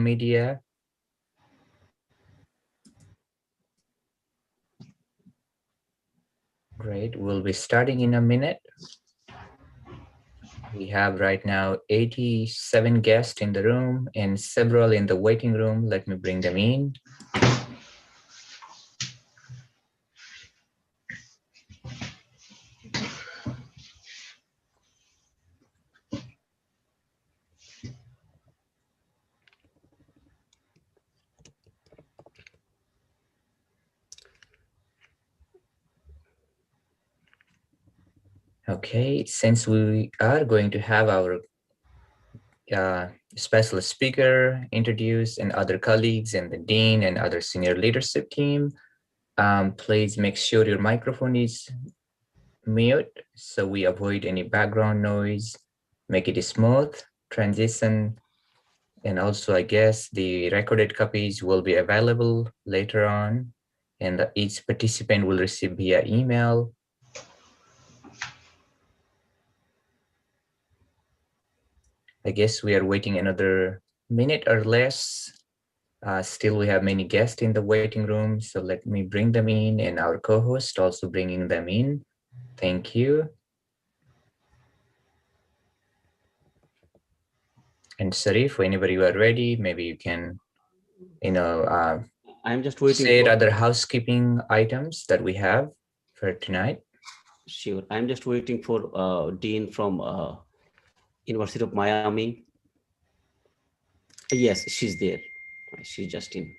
media. Great, we'll be starting in a minute. We have right now 87 guests in the room and several in the waiting room. Let me bring them in. Okay, since we are going to have our special speaker introduced and other colleagues and the dean and other senior leadership team, please make sure your microphone is mute so we avoid any background noise, make it a smooth transition. And also, I guess the recorded copies will be available later on, and each participant will receive via email. I guess we are waiting another minute or less. Still, we have many guests in the waiting room, so let me bring them in, and our co-host also bringing them in. Thank you. And Sharif, whenever you are ready, maybe you can, I'm just waiting. Say other housekeeping items that we have for tonight. Sure, I'm just waiting for Dean from University of Miami. Yes, she's there. She's just in.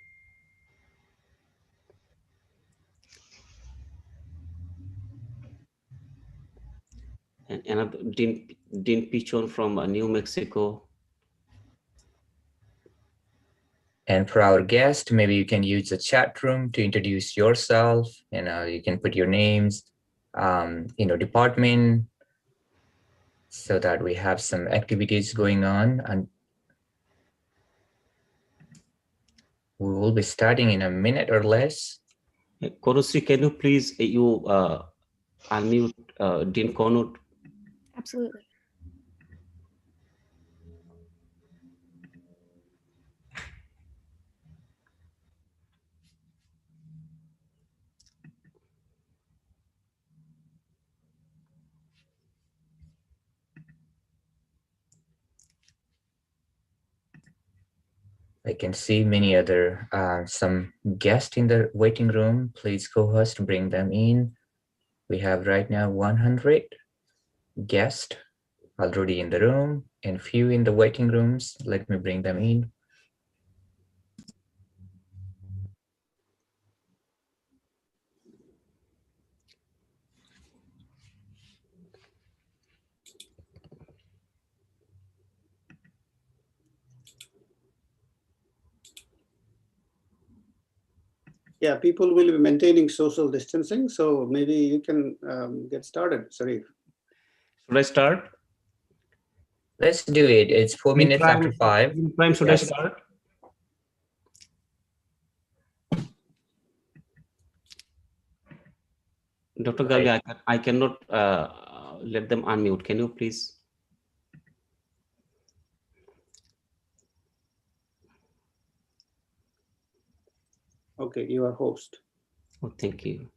And another Dean Pichon from New Mexico. And for our guest, maybe you can use the chat room to introduce yourself, and you can put your names, department, so that we have some activities going on. And we will be starting in a minute or less. Korosri, can you please unmute Dean Keynote? Absolutely. I can see many other, some guests in the waiting room. Please co-host, bring them in. We have right now 100 guests already in the room and few in the waiting rooms. Let me bring them in. Yeah, people will be maintaining social distancing, so maybe you can get started, Sharif. Should I start? Let's do it. It's 4 minutes after 5. Prime, should I start? Dr. Gavi, I cannot let them unmute. Can you please? Okay, you are host. Oh, thank you.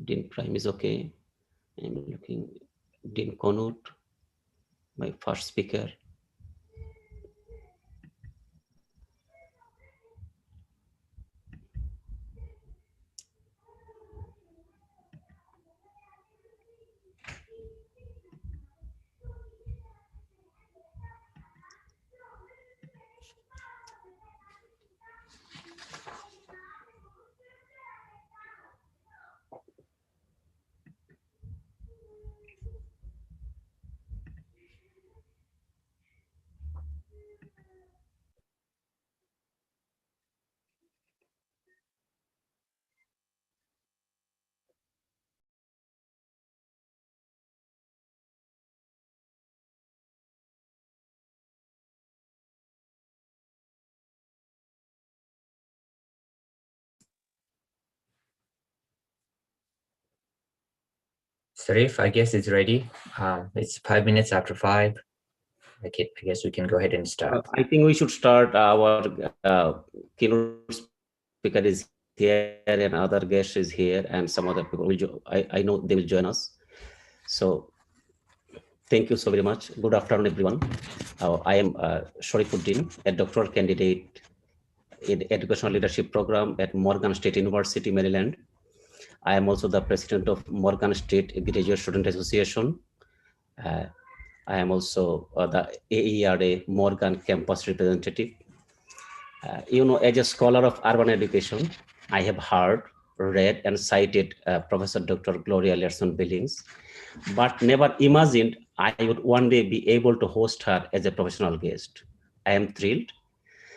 Dean Prime is okay. I'm looking Dean Keynote, my first speaker. Sharif, I guess it's ready. It's 5 minutes after 5. Okay, I guess we can go ahead and start. I think we should start. Our keynote speaker is here, and other guest is here, and some other people will. I know they will join us. So thank you so very much. Good afternoon, everyone. I am Sharifuddin, a doctoral candidate in Educational Leadership Program at Morgan State University, Maryland. I am also the president of Morgan State Graduate Student Association. Uh, I am also the AERA Morgan campus representative. As a scholar of urban education, I have heard, read, and cited Professor Dr. Gloria Lerson Billings, but never imagined I would one day be able to host her as a professional guest. I am thrilled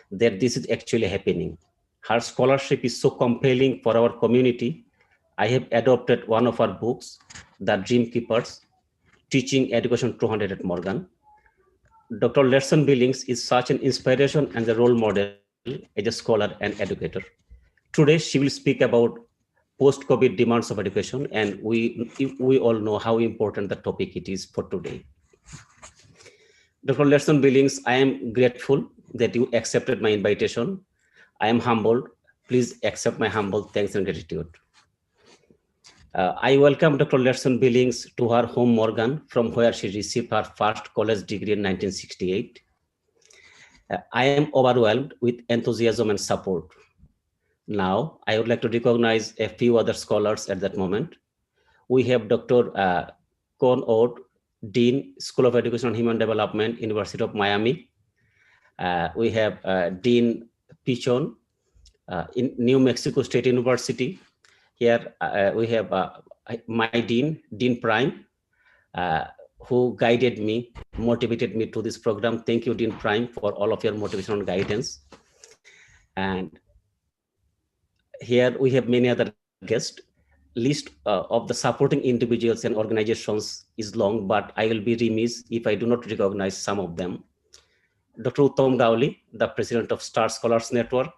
that this is actually happening. Her scholarship is so compelling for our community. I have adopted one of her books, The Dream Keepers, Teaching Education 200 at Morgan. Dr. Lerson Billings is such an inspiration and a role model as a scholar and educator. Today, she will speak about post-COVID demands of education, and we all know how important the topic it is for today. Dr. Lerson Billings, I am grateful that you accepted my invitation. I am humbled. Please accept my humble thanks and gratitude. I welcome Dr. Lerson Billings to her home Morgan, from where she received her first college degree in 1968. I am overwhelmed with enthusiasm and support. Now, I would like to recognize a few other scholars at that moment. We have Dr. Con Ode, Dean, School of Education and Human Development, University of Miami. We have Dean Pichon in New Mexico State University. Here we have my Dean, Dean Prime, who guided me, motivated me to this program. Thank you, Dean Prime, for all of your motivation and guidance. And here we have many other guests. List of the supporting individuals and organizations is long, but I will be remiss if I do not recognize some of them. Dr. Uttam Gauli, the president of Star Scholars Network,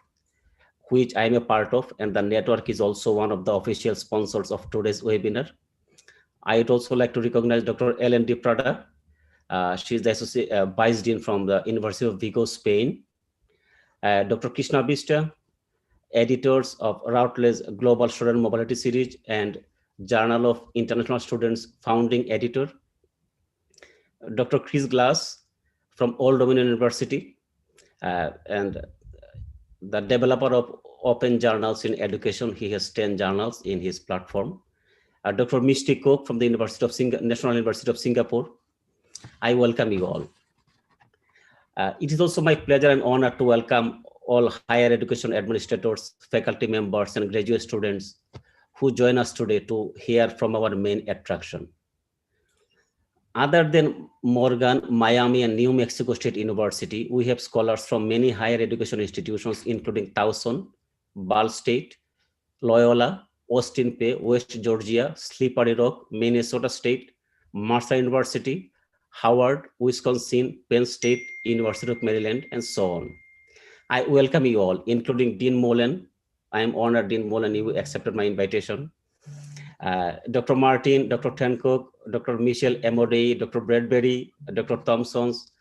which I am a part of, and the network is also one of the official sponsors of today's webinar. I would also like to recognize Dr. Ellen de Prada. She is the associate vice dean from the University of Vigo, Spain. Dr. Krishna Bista, editors of Routledge Global Student Mobility Series and Journal of International Students founding editor. Dr. Chris Glass from Old Dominion University and the developer of open journals in education. He has 10 journals in his platform. Dr. Misty Cook from the National University of Singapore. I welcome you all. It is also my pleasure and honor to welcome all higher education administrators, faculty members, and graduate students who join us today to hear from our main attraction. Other than Morgan, Miami, and New Mexico State University, we have scholars from many higher education institutions, including Towson, Ball State, Loyola, Austin Peay, West Georgia, Slippery Rock, Minnesota State, Mercer University, Howard, Wisconsin, Penn State, University of Maryland, and so on. I welcome you all, including Dean Mullen. I am honored, Dean Mullen, you accepted my invitation. Dr. Martin, Dr. Tencock, Dr. Michelle Amodei, Dr. Bradbury, Dr. Thompsons,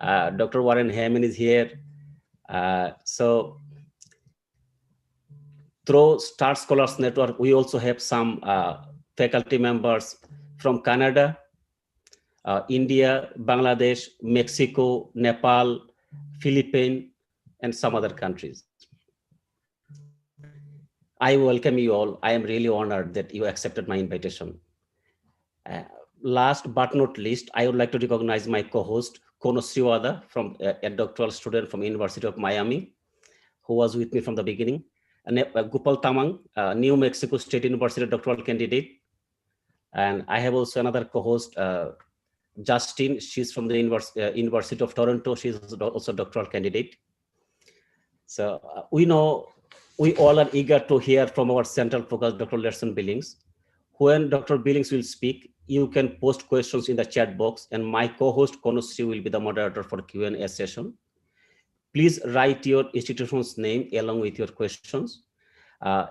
Dr. Warren Hammond is here. So through Star Scholars Network, we also have some faculty members from Canada, India, Bangladesh, Mexico, Nepal, Philippines, and some other countries. I welcome you all. I am really honored that you accepted my invitation. Last but not least, I would like to recognize my co-host, Kono Sriwada, from a doctoral student from University of Miami, who was with me from the beginning. And Gopal Tamang, New Mexico State University doctoral candidate. And I have also another co-host, Justin. She's from the University of Toronto. She's also a doctoral candidate. So we know we all are eager to hear from our central focus, Dr. Lerson Billings. When Dr. Billings will speak, you can post questions in the chat box, and my co-host Konosri will be the moderator for Q&A session. Please write your institution's name along with your questions.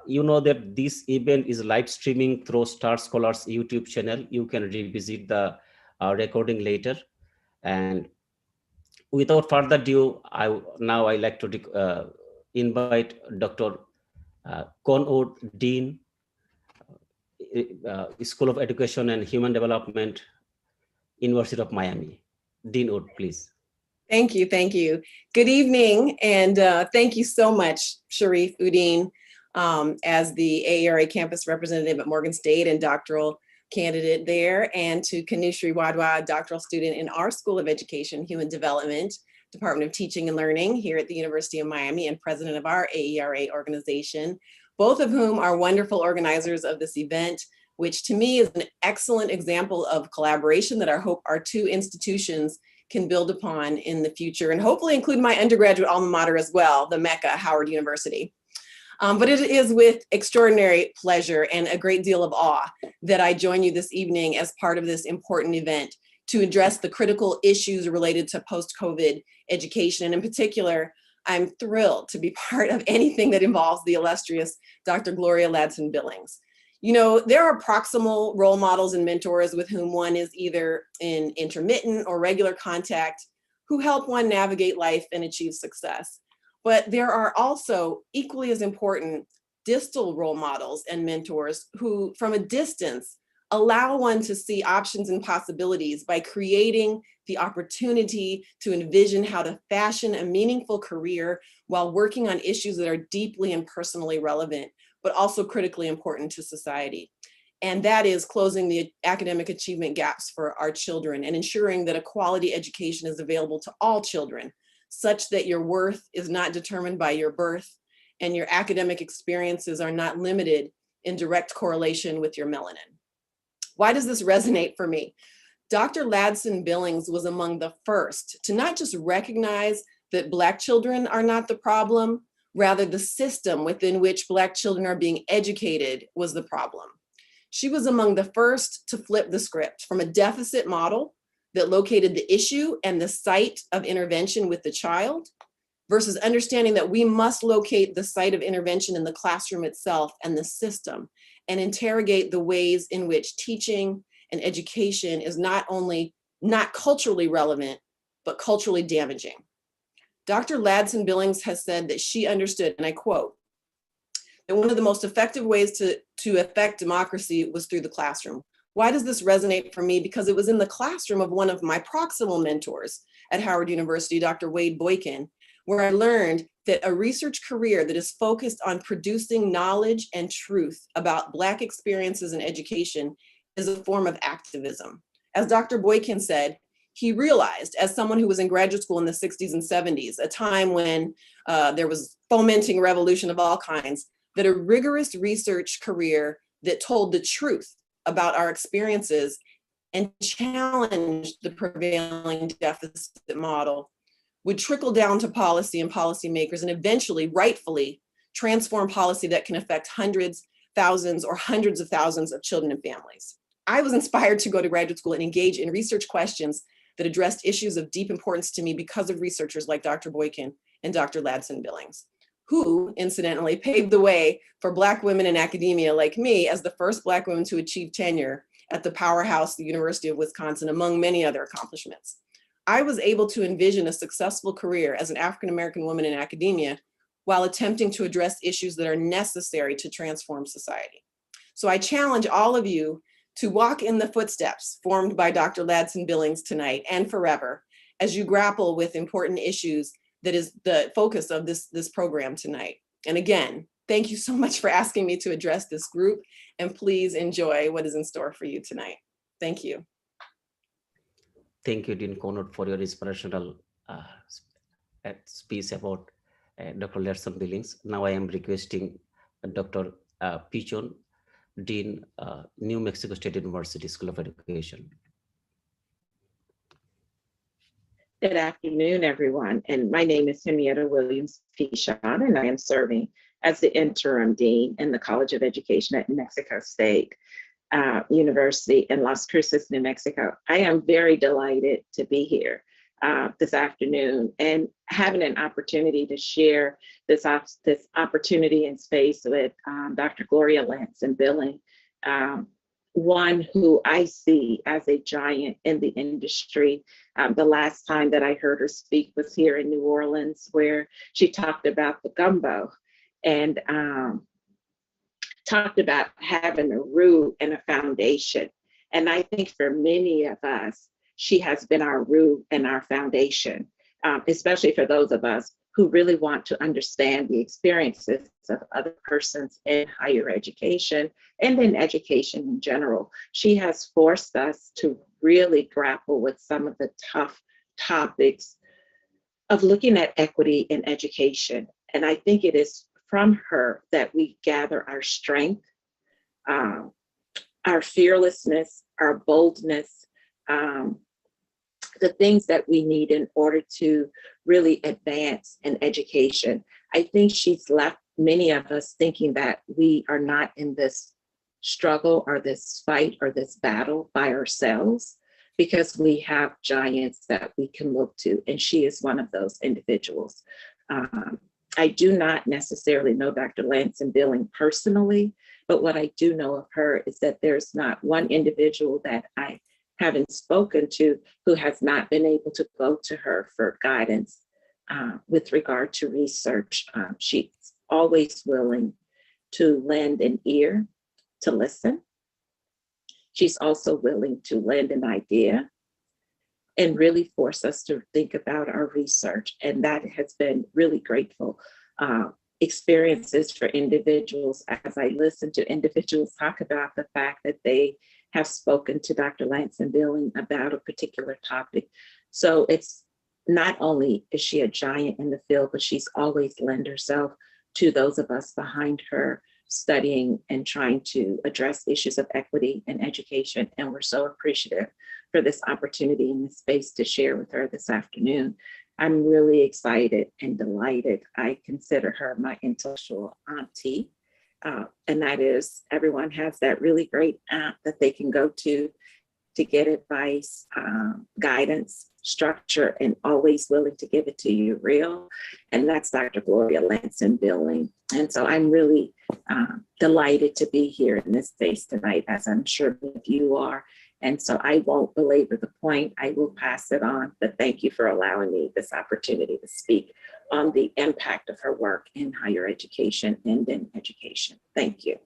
You know that this event is live streaming through Star Scholars YouTube channel. You can revisit the recording later. And Without further ado, now I like to invite Dr. Keynote, Dean, School of Education and Human Development, University of Miami. Dean Wood, please. Thank you, thank you. Good evening, and thank you so much, Sharif Udine, as the AERA campus representative at Morgan State and doctoral candidate there, and to Kanushree Wadwa, doctoral student in our School of Education, Human Development, Department of Teaching and Learning here at the University of Miami, and president of our AERA organization, both of whom are wonderful organizers of this event, which to me is an excellent example of collaboration that I hope our two institutions can build upon in the future, and hopefully include my undergraduate alma mater as well, the Mecca, Howard University. But it is with extraordinary pleasure and a great deal of awe that I join you this evening as part of this important event to address the critical issues related to post-COVID education. And in particular, I'm thrilled to be part of anything that involves the illustrious Dr. Gloria Ladson-Billings. You know, there are proximal role models and mentors with whom one is either in intermittent or regular contact who help one navigate life and achieve success. But there are also equally as important distal role models and mentors who, from a distance, allow one to see options and possibilities by creating the opportunity to envision how to fashion a meaningful career while working on issues that are deeply and personally relevant, but also critically important to society. And that is closing the academic achievement gaps for our children and ensuring that a quality education is available to all children, such that your worth is not determined by your birth and your academic experiences are not limited in direct correlation with your melanin. Why does this resonate for me? Dr. Ladson-Billings was among the first to not just recognize that Black children are not the problem, rather the system within which Black children are being educated was the problem. She was among the first to flip the script from a deficit model that located the issue and the site of intervention with the child versus understanding that we must locate the site of intervention in the classroom itself and the system and interrogate the ways in which teaching and education is not only not culturally relevant, but culturally damaging. Dr. Ladson-Billings has said that she understood, and I quote, that one of the most effective ways to affect democracy was through the classroom. Why does this resonate for me? Because it was in the classroom of one of my proximal mentors at Howard University, Dr. Wade Boykin, where I learned that a research career that is focused on producing knowledge and truth about Black experiences in education is a form of activism. As Dr. Boykin said, he realized, as someone who was in graduate school in the 60s and 70s, a time when there was fomenting revolution of all kinds, that a rigorous research career that told the truth about our experiences and challenged the prevailing deficit model would trickle down to policy and policymakers and eventually, rightfully, transform policy that can affect hundreds, thousands, or hundreds of thousands of children and families. I was inspired to go to graduate school and engage in research questions that addressed issues of deep importance to me because of researchers like Dr. Boykin and Dr. Ladson-Billings, who incidentally paved the way for Black women in academia like me as the first Black woman to achieve tenure at the powerhouse, the University of Wisconsin, among many other accomplishments. I was able to envision a successful career as an African-American woman in academia while attempting to address issues that are necessary to transform society. So I challenge all of you to walk in the footsteps formed by Dr. Ladson-Billings tonight and forever as you grapple with important issues that is the focus of this program tonight. And again, thank you so much for asking me to address this group, and please enjoy what is in store for you tonight. Thank you. Thank you, Dean Keynote, for your inspirational speech about Dr. Ladson-Billings. Now I am requesting Dr. Pichon, Dean, New Mexico State University School of Education. Good afternoon, everyone. And my name is Henrietta Williams Pichon, and I am serving as the interim dean in the College of Education at New Mexico State University in Las Cruces, New Mexico. I am very delighted to be here this afternoon and having an opportunity to share this opportunity and space with Dr. Gloria Ladson-Billings. one who I see as a giant in the industry. The last time that I heard her speak was here in New Orleans, where she talked about the gumbo and talked about having a root and a foundation. And I think for many of us, she has been our root and our foundation, especially for those of us who really want to understand the experiences of other persons in higher education and in education in general. She has forced us to really grapple with some of the tough topics of looking at equity in education. And I think it is from her that we gather our strength, our fearlessness, our boldness, the things that we need in order to really advance in education. I think she's left many of us thinking that we are not in this struggle or this fight or this battle by ourselves, because we have giants that we can look to, and she is one of those individuals. I do not necessarily know Dr. Ladson-Billing personally, but what I do know of her is that there's not one individual that I haven't spoken to who has not been able to go to her for guidance with regard to research. She's always willing to lend an ear to listen. She's also willing to lend an idea and really force us to think about our research. And that has been really grateful experiences for individuals as I listen to individuals talk about the fact that they have spoken to Dr. Ladson-Billing about a particular topic. So it's not only is she a giant in the field, but she's always lent herself to those of us behind her studying and trying to address issues of equity in education. And we're so appreciative for this opportunity in this space to share with her this afternoon. I'm really excited and delighted. I consider her my intellectual auntie. And that is, everyone has that really great app that they can go to get advice, guidance, structure, and always willing to give it to you real. And that's Dr. Gloria Ladson-Billing. And so I'm really delighted to be here in this space tonight, as I'm sure that you are. And so I won't belabor the point, I will pass it on, but thank you for allowing me this opportunity to speak on the impact of her work in higher education and in education. Thank you.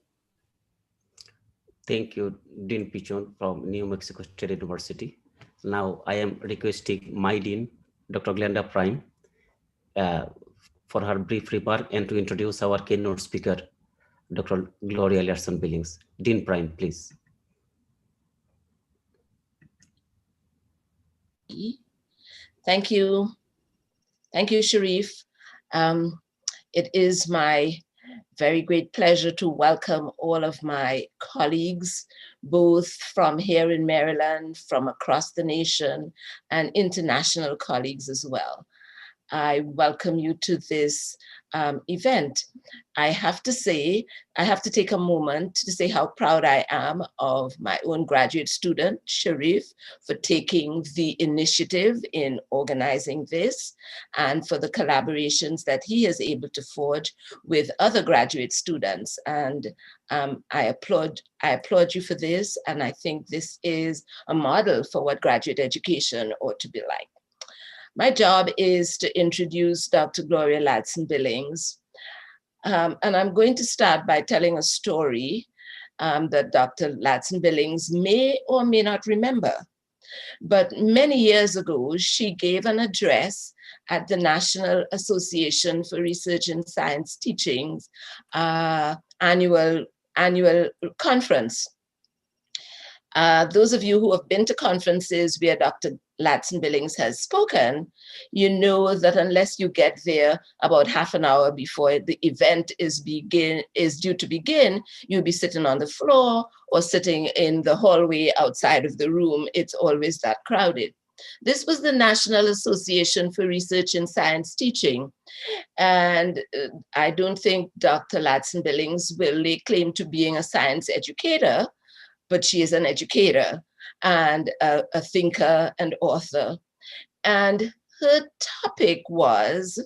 Thank you, Dean Pichon from New Mexico State University. Now I am requesting my Dean, Dr. Glenda Prime, for her brief remark and to introduce our keynote speaker, Dr. Gloria Ladson-Billing. Dean Prime, please. Thank you. Thank you, Sharif. It is my very great pleasure to welcome all of my colleagues, both from here in Maryland, from across the nation, and international colleagues as well. I welcome you to this event. I have to say, I have to take a moment to say how proud I am of my own graduate student, Sharif, for taking the initiative in organizing this and for the collaborations that he is able to forge with other graduate students. And I applaud you for this. And I think this is a model for what graduate education ought to be like. My job is to introduce Dr. Gloria Ladson-Billing. And I'm going to start by telling a story that Dr. Ladson-Billing may or may not remember. But many years ago, she gave an address at the National Association for Research in Science Teaching's annual conference. Those of you who have been to conferences where Dr. Ladson-Billing has spoken, you know that unless you get there about half an hour before the event is due to begin, you'll be sitting on the floor or sitting in the hallway outside of the room. It's always that crowded. This was the National Association for Research in Science Teaching. And I don't think Dr. Ladson-Billing will lay claim to being a science educator, but she is an educator and a thinker and author. And her topic was,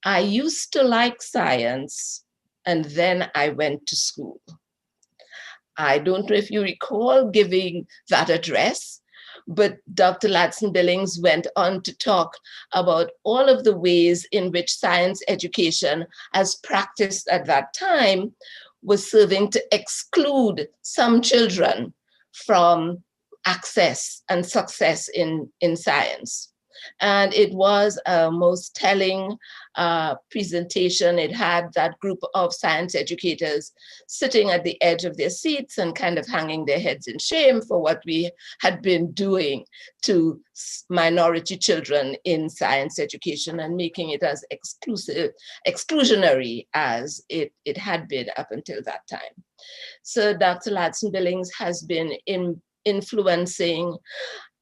I used to like science, and then I went to school. I don't know if you recall giving that address, but Dr. Ladson-Billings went on to talk about all of the ways in which science education, as practiced at that time, was serving to exclude some children from access and success in science. And it was a most telling presentation. It had that group of science educators sitting at the edge of their seats and kind of hanging their heads in shame for what we had been doing to minority children in science education and making it as exclusionary as it had been up until that time. So Dr. Ladson-Billings has been influencing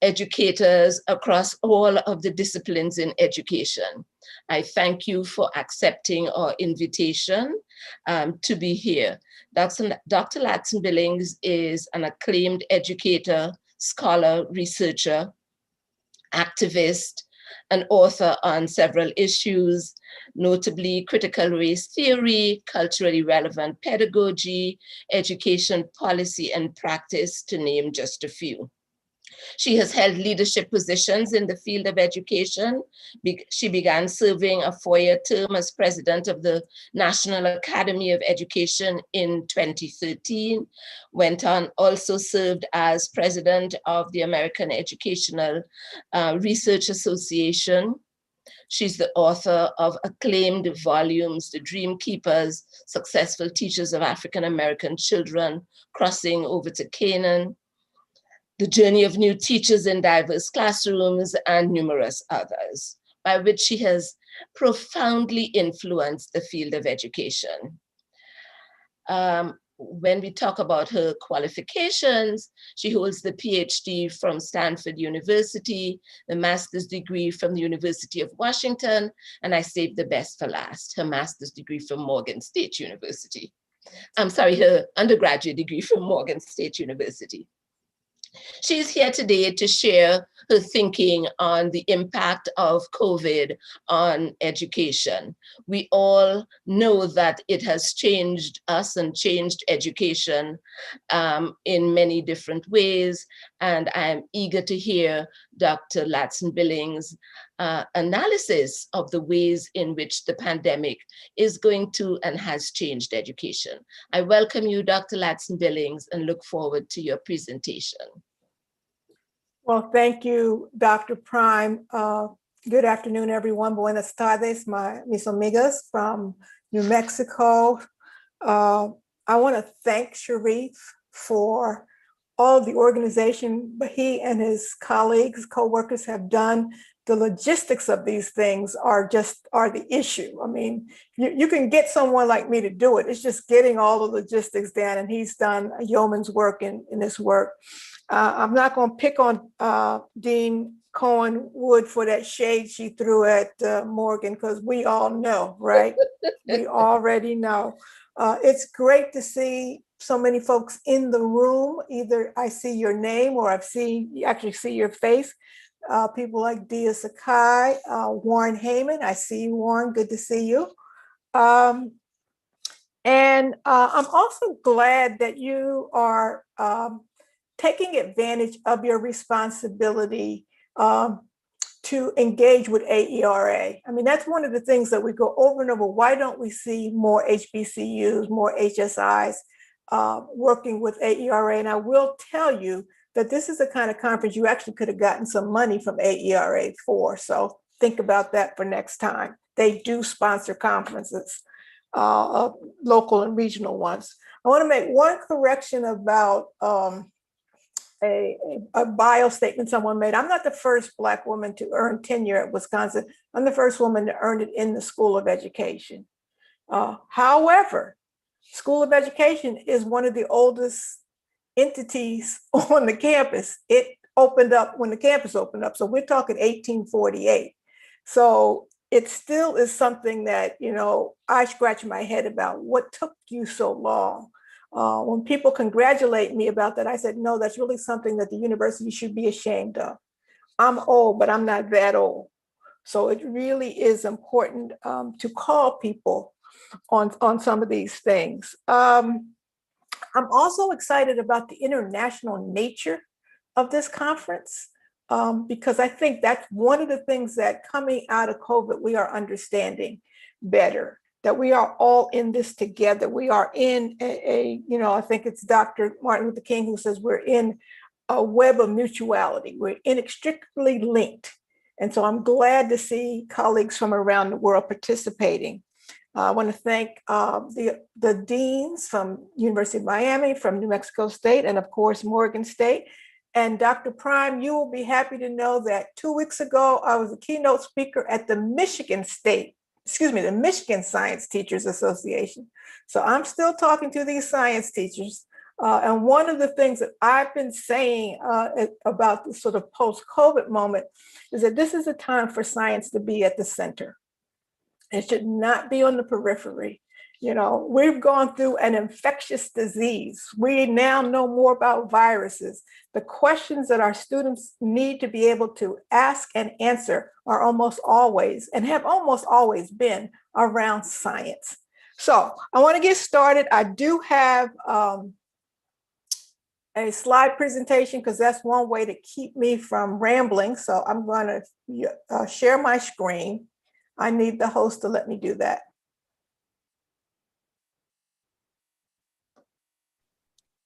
educators across all of the disciplines in education. I thank you for accepting our invitation to be here. Dr. Ladson-Billings is an acclaimed educator, scholar, researcher, activist, and author on several issues, notably critical race theory, culturally relevant pedagogy, education policy and practice, to name just a few. She has held leadership positions in the field of education. She began serving a 4-year term as president of the National Academy of Education in 2013, went on, also served as president of the American Educational Research Association. She's the author of acclaimed volumes, The Dream Keepers, Successful Teachers of African American Children, Crossing Over to Canaan, The Journey of New Teachers in Diverse Classrooms, and numerous others, by which she has profoundly influenced the field of education. When we talk about her qualifications, she holds the PhD from Stanford University, the master's degree from the University of Washington, and I saved the best for last, her master's degree from Morgan State University. I'm sorry, her undergraduate degree from Morgan State University. She's here today to share her thinking on the impact of COVID on education. We all know that it has changed us and changed education in many different ways. And I'm eager to hear Dr. Ladson-Billings' analysis of the ways in which the pandemic is going to and has changed education. I welcome you, Dr. Ladson-Billings, and look forward to your presentation. Well, thank you, Dr. Prime. Good afternoon, everyone. Buenas tardes, mis amigas from New Mexico. I want to thank Sharif for all the organization he and his colleagues, co-workers have done. The logistics of these things are the issue. I mean, you can get someone like me to do it. It's just getting all the logistics down, and he's done a yeoman's work in this work. I'm not going to pick on Dean Cohen Wood for that shade she threw at Morgan, because we all know, right? We already know. It's great to see so many folks in the room. Either I see your name or you actually see your face. People like Dia Sakai, Warren Heyman. I see you, Warren. Good to see you. And I'm also glad that you are taking advantage of your responsibility to engage with AERA. I mean, that's one of the things that we go over and over. Why don't we see more HBCUs, more HSIs working with AERA? And I will tell you that this is the kind of conference you actually could have gotten some money from AERA for. So think about that for next time. They do sponsor conferences, local and regional ones. I want to make one correction about a bio statement someone made. I'm not the first Black woman to earn tenure at Wisconsin. I'm the first woman to earn it in the School of Education. However, School of Education is one of the oldest entities on the campus. It opened up when the campus opened up. So we're talking 1848. So it still is something that, I scratch my head about. What took you so long? When people congratulate me about that, I said, no, that's really something that the university should be ashamed of. I'm old, but I'm not that old. So it really is important to call people on some of these things. I'm also excited about the international nature of this conference, because I think that's one of the things that coming out of COVID, we are understanding better, that we are all in this together. We are in I think it's Dr. Martin Luther King who says we're in a web of mutuality. We're inextricably linked. And so I'm glad to see colleagues from around the world participating. I want to thank the deans from University of Miami, from New Mexico State, and of course, Morgan State. And Dr. Prime, you will be happy to know that 2 weeks ago, I was a keynote speaker at the Michigan Science Teachers Association. So I'm still talking to these science teachers. And one of the things that I've been saying about this sort of post-COVID moment is that this is a time for science to be at the center. It should not be on the periphery. We've gone through an infectious disease. We now know more about viruses. The questions that our students need to be able to ask and answer are almost always, and have almost always been, around science. So I want to get started. I do have a slide presentation because that's one way to keep me from rambling. So I'm going to share my screen. I need the host to let me do that.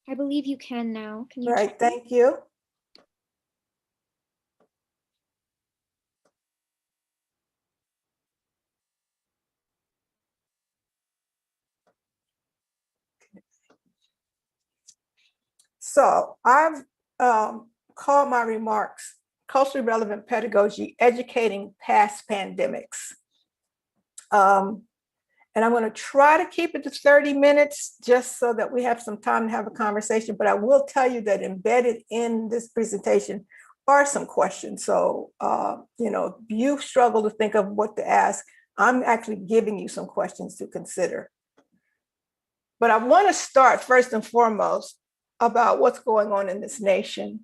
I believe you can now. Can you? Right, thank you. So I've called my remarks culturally relevant pedagogy, educating past pandemics. And I'm going to try to keep it to 30 minutes just so that we have some time to have a conversation. But I will tell you that embedded in this presentation are some questions. So, if you struggle to think of what to ask, I'm actually giving you some questions to consider. But I want to start first and foremost about what's going on in this nation,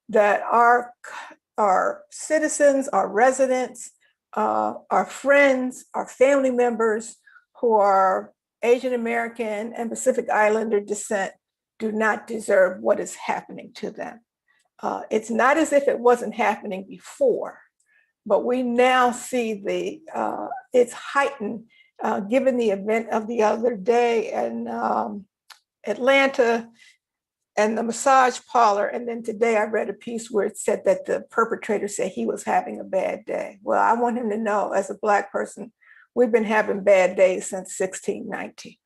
that our citizens, our residents, our friends, our family members who are Asian American and Pacific Islander descent do not deserve what is happening to them. It's not as if it wasn't happening before, but we now see it's heightened given the event of the other day in Atlanta and the massage parlor. And then today I read a piece where it said that the perpetrator said he was having a bad day. Well, I want him to know, as a Black person, we've been having bad days since 1619.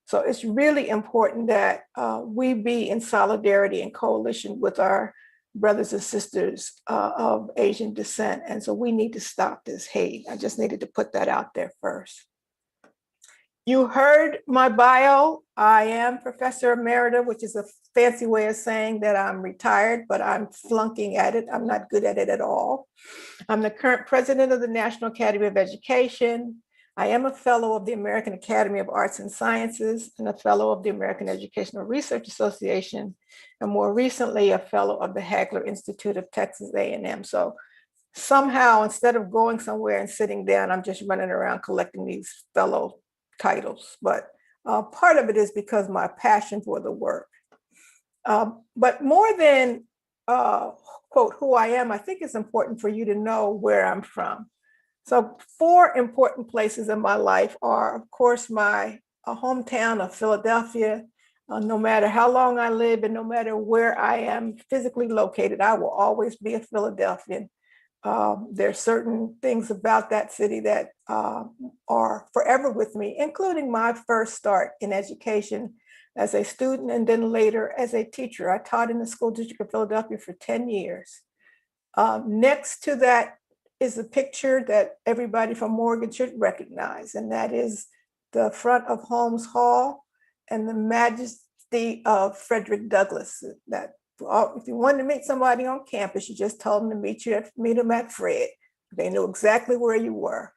So it's really important that we be in solidarity and coalition with our brothers and sisters of Asian descent. And so we need to stop this hate. I just needed to put that out there first. You heard my bio. I am Professor Emerita, which is a fancy way of saying that I'm retired, but I'm flunking at it. I'm not good at it at all. I'm the current president of the National Academy of Education. I am a fellow of the American Academy of Arts and Sciences and a fellow of the American Educational Research Association, and more recently, a fellow of the Hagler Institute of Texas A&M. So somehow, instead of going somewhere and sitting down, I'm just running around collecting these fellow titles. But part of it is because my passion for the work. But more than, quote, who I am, I think it's important for you to know where I'm from. So 4 important places in my life are, of course, my hometown of Philadelphia. No matter how long I live and no matter where I am physically located, I will always be a Philadelphian. There are certain things about that city that are forever with me, including my first start in education as a student and then later as a teacher. I taught in the school district of Philadelphia for 10 years. Next to that is a picture that everybody from Morgan should recognize, and that is the front of Holmes Hall and the majesty of Frederick Douglass. That if you wanted to meet somebody on campus, you just told them to meet them at Fred. They knew exactly where you were.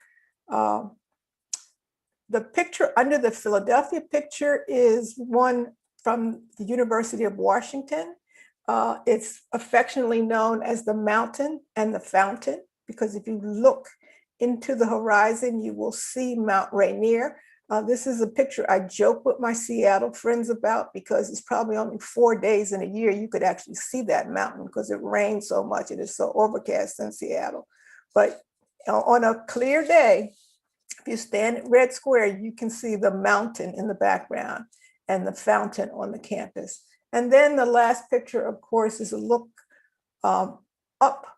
The picture under the Philadelphia picture is one from the University of Washington. It's affectionately known as the Mountain and the Fountain, because if you look into the horizon, you will see Mount Rainier. This is a picture I joke with my Seattle friends about because it's probably only 4 days in a year you could actually see that mountain because it rains so much. It is so overcast in Seattle. But on a clear day, if you stand at Red Square, you can see the mountain in the background and the fountain on the campus. And then the last picture, of course, is a look up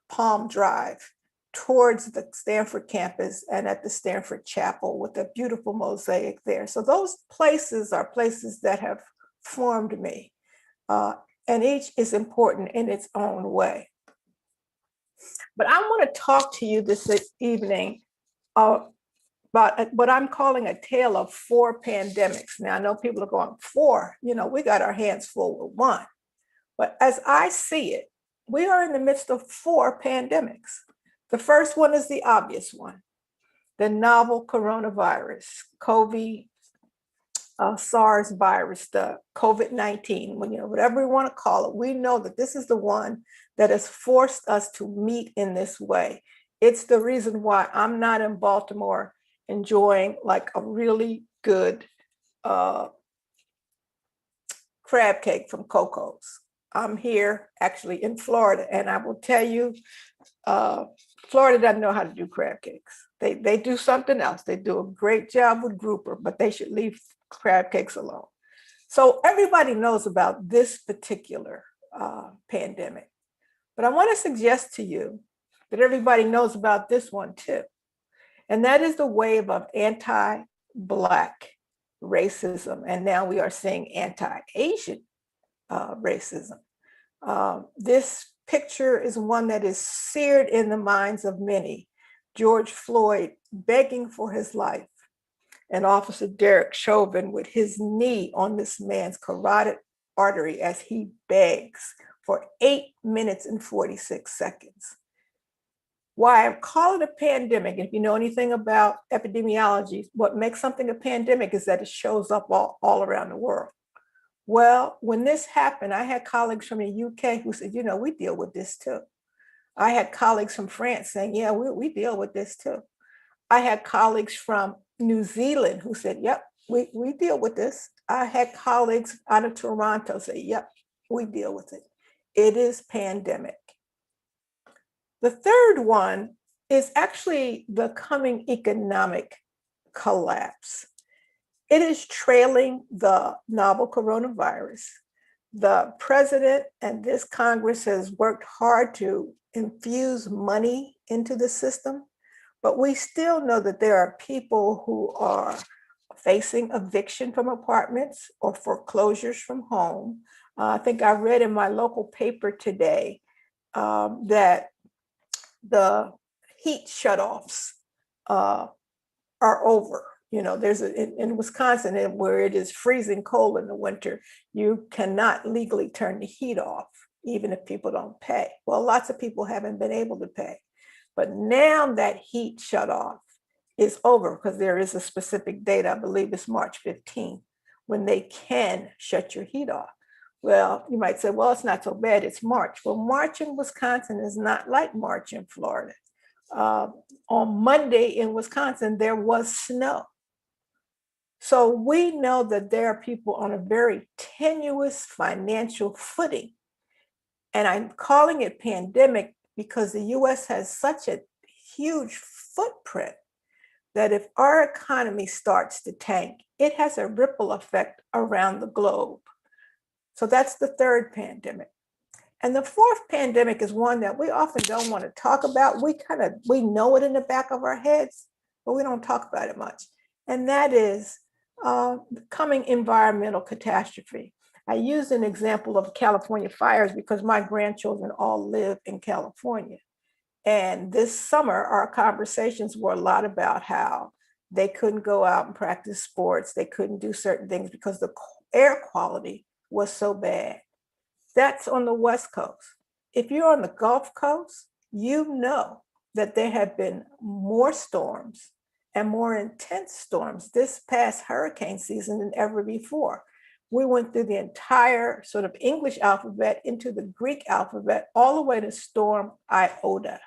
Palm Drive towards the Stanford campus and at the Stanford Chapel with a beautiful mosaic there. So those places are places that have formed me. And each is important in its own way. But I want to talk to you this evening about what I'm calling a tale of 4 pandemics. Now, I know people are going, 4, we got our hands full with 1. But as I see it, we are in the midst of 4 pandemics. The first one is the obvious one, the novel coronavirus, SARS virus, the COVID-19, whatever we want to call it. We know that this is the one that has forced us to meet in this way. It's the reason why I'm not in Baltimore enjoying like a really good crab cake from Coco's. I'm here actually in Florida, and I will tell you, Florida doesn't know how to do crab cakes. They do something else. They do a great job with grouper, but they should leave crab cakes alone. So everybody knows about this particular pandemic, but I want to suggest to you that everybody knows about this one too. And that is the wave of anti-Black racism. And now we are seeing anti-Asian racism. This picture is one that is seared in the minds of many. George Floyd begging for his life, and Officer Derek Chauvin with his knee on this man's carotid artery as he begs for 8 minutes and 46 seconds. Why I call it a pandemic, if you know anything about epidemiology, what makes something a pandemic is that it shows up all around the world. Well, when this happened, I had colleagues from the UK who said, we deal with this too. I had colleagues from France saying, yeah, we deal with this too. I had colleagues from New Zealand who said, yep, we deal with this. I had colleagues out of Toronto say, yep, we deal with it. It is pandemic. The third one is actually the coming economic collapse. It is trailing the novel coronavirus. The president and this Congress has worked hard to infuse money into the system, but we still know that there are people who are facing eviction from apartments or foreclosures from home. I think I read in my local paper today that the heat shutoffs are over. There's in Wisconsin where it is freezing cold in the winter, you cannot legally turn the heat off, even if people don't pay. Well, lots of people haven't been able to pay. But now that heat shutoff is over because there is a specific date, I believe it's March 15th, when they can shut your heat off. Well, you might say, well, it's not so bad, it's March. Well, March in Wisconsin is not like March in Florida. On Monday in Wisconsin, there was snow. So we know that there are people on a very tenuous financial footing. And I'm calling it pandemic because the US has such a huge footprint that if our economy starts to tank, it has a ripple effect around the globe. So that's the third pandemic. And the fourth pandemic is one that we often don't want to talk about. We know it in the back of our heads, but we don't talk about it much. And that is coming environmental catastrophe. I used an example of California fires because my grandchildren all live in California. And this summer, our conversations were a lot about how they couldn't go out and practice sports. They couldn't do certain things because the air quality was so bad. That's on the West Coast. If you're on the Gulf Coast, you know that there have been more storms and more intense storms this past hurricane season than ever before. We went through the entire sort of English alphabet into the Greek alphabet, all the way to Storm Iota.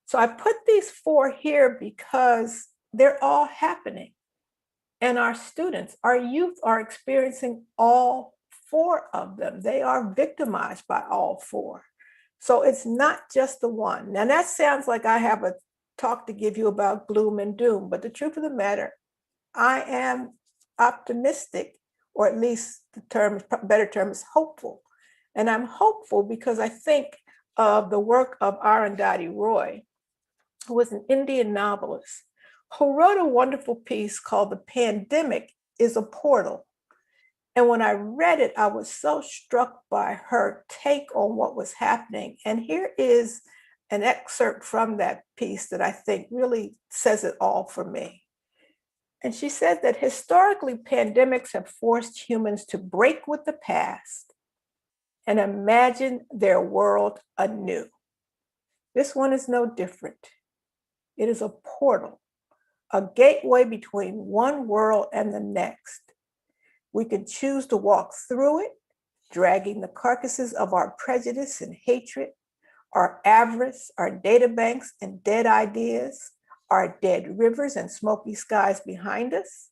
So I put these 4 here because they're all happening. and our students, our youth are experiencing all four of them. They are victimized by all four. So it's not just the one. Now that sounds like I have a talk to give you about gloom and doom, but the truth of the matter, I am optimistic, or at least the term, better term is hopeful. And I'm hopeful because I think of the work of Arundhati Roy, who was an Indian novelist, who wrote a wonderful piece called The Pandemic is a Portal. And when I read it, I was so struck by her take on what was happening. And here is an excerpt from that piece that I think really says it all for me. And she said that historically, pandemics have forced humans to break with the past and imagine their world anew. This one is no different. It is a portal, a gateway between one world and the next. We can choose to walk through it, dragging the carcasses of our prejudice and hatred, our avarice, our databanks and dead ideas, our dead rivers and smoky skies behind us.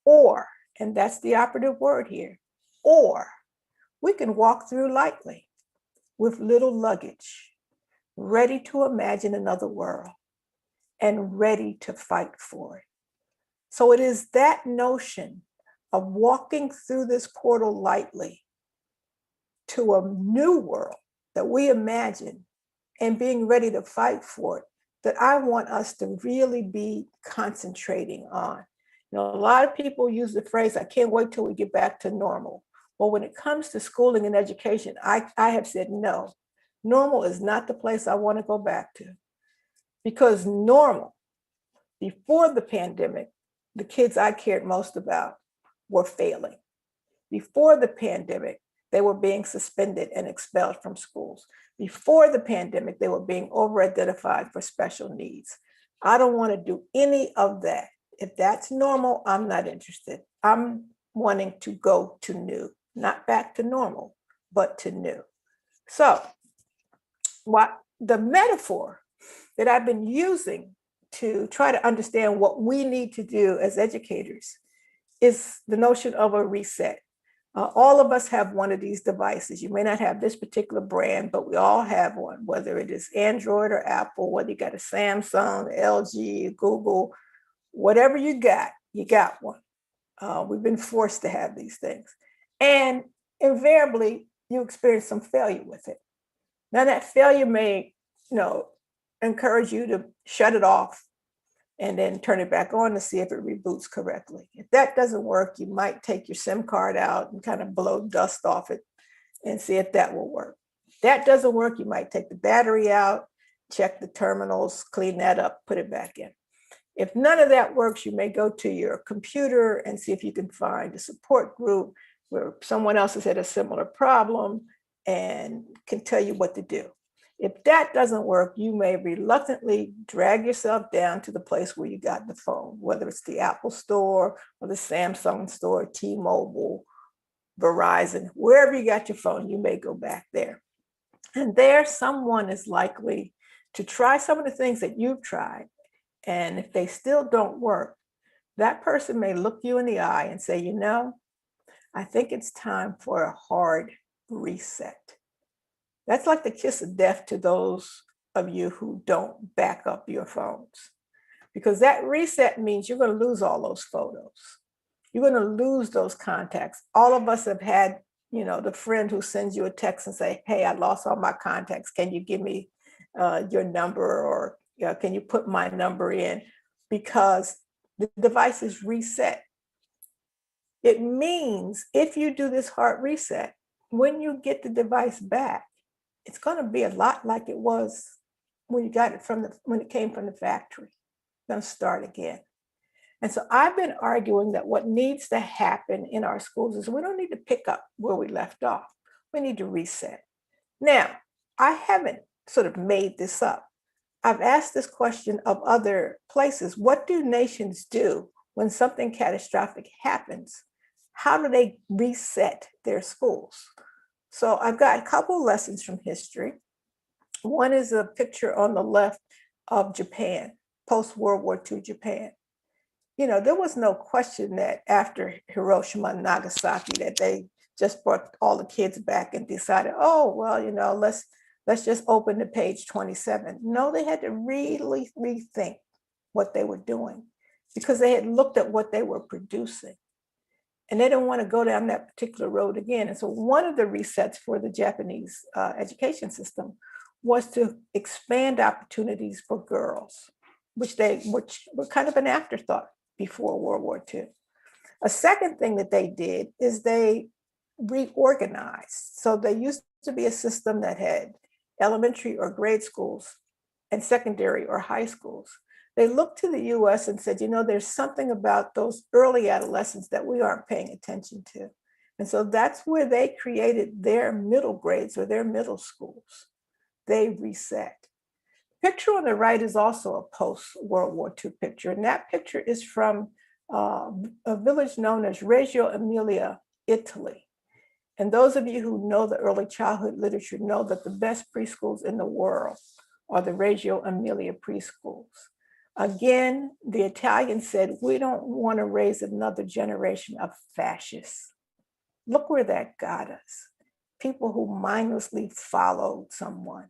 Or, and that's the operative word here, or we can walk through lightly with little luggage, ready to imagine another world and ready to fight for it. So it is that notion of walking through this portal lightly to a new world that we imagine and being ready to fight for it that I want us to really be concentrating on. You know, a lot of people use the phrase, I can't wait till we get back to normal. Well, when it comes to schooling and education, I have said no. Normal is not the place I want to go back to, because normal, before the pandemic, the kids I cared most about were failing. Before the pandemic, they were being suspended and expelled from schools. Before the pandemic, they were being over-identified for special needs. I don't want to do any of that. If that's normal, I'm not interested. I'm wanting to go to new, not back to normal, but to new. So what the metaphor that I've been using to try to understand what we need to do as educators is the notion of a reset. All of us have one of these devices. You may not have this particular brand, but we all have one, whether it is Android or Apple, whether you got a Samsung, LG, Google, whatever you got one. We've been forced to have these things. And invariably, you experience some failure with it. Now that failure may, encourage you to shut it off and then turn it back on to see if it reboots correctly. If that doesn't work, you might take your SIM card out and kind of blow dust off it and see if that will work. If that doesn't work, you might take the battery out, check the terminals, clean that up, put it back in. If none of that works, you may go to your computer and see if you can find a support group where someone else has had a similar problem and can tell you what to do. If that doesn't work, you may reluctantly drag yourself down to the place where you got the phone, whether it's the Apple store or the Samsung store, T-Mobile, Verizon, wherever you got your phone, you may go back there. And there, someone is likely to try some of the things that you've tried. And if they still don't work, that person may look you in the eye and say, I think it's time for a hard reset. That's like the kiss of death to those of you who don't back up your phones, because that reset means you're going to lose all those photos. You're going to lose those contacts. All of us have had, the friend who sends you a text and say, hey, I lost all my contacts. Can you give me your number, or can you put my number in? Because the device is reset. It means if you do this hard reset, when you get the device back, it's going to be a lot like it was when you got it when it came from the factory. It's going to start again. And so I've been arguing that what needs to happen in our schools is we don't need to pick up where we left off. We need to reset. Now, I haven't sort of made this up. I've asked this question of other places. What do nations do when something catastrophic happens? How do they reset their schools? So I've got a couple lessons from history. One is a picture on the left of Japan, post-World War II Japan. there was no question that after Hiroshima and Nagasaki that they just brought all the kids back and decided, oh, well, let's just open to page 27. No, they had to really rethink what they were doing because they had looked at what they were producing and they didn't want to go down that particular road again. And so one of the resets for the Japanese education system was to expand opportunities for girls, which were kind of an afterthought before World War II. A second thing that they did is they reorganized. So there used to be a system that had elementary or grade schools and secondary or high schools. They looked to the US and said, there's something about those early adolescents that we aren't paying attention to. And so that's where they created their middle grades or their middle schools. They reset. Picture on the right is also a post-World War II picture. And that picture is from a village known as Reggio Emilia, Italy. And those of you who know the early childhood literature know that the best preschools in the world are the Reggio Emilia preschools. Again, the Italians said, we don't want to raise another generation of fascists. Look where that got us. People who mindlessly followed someone.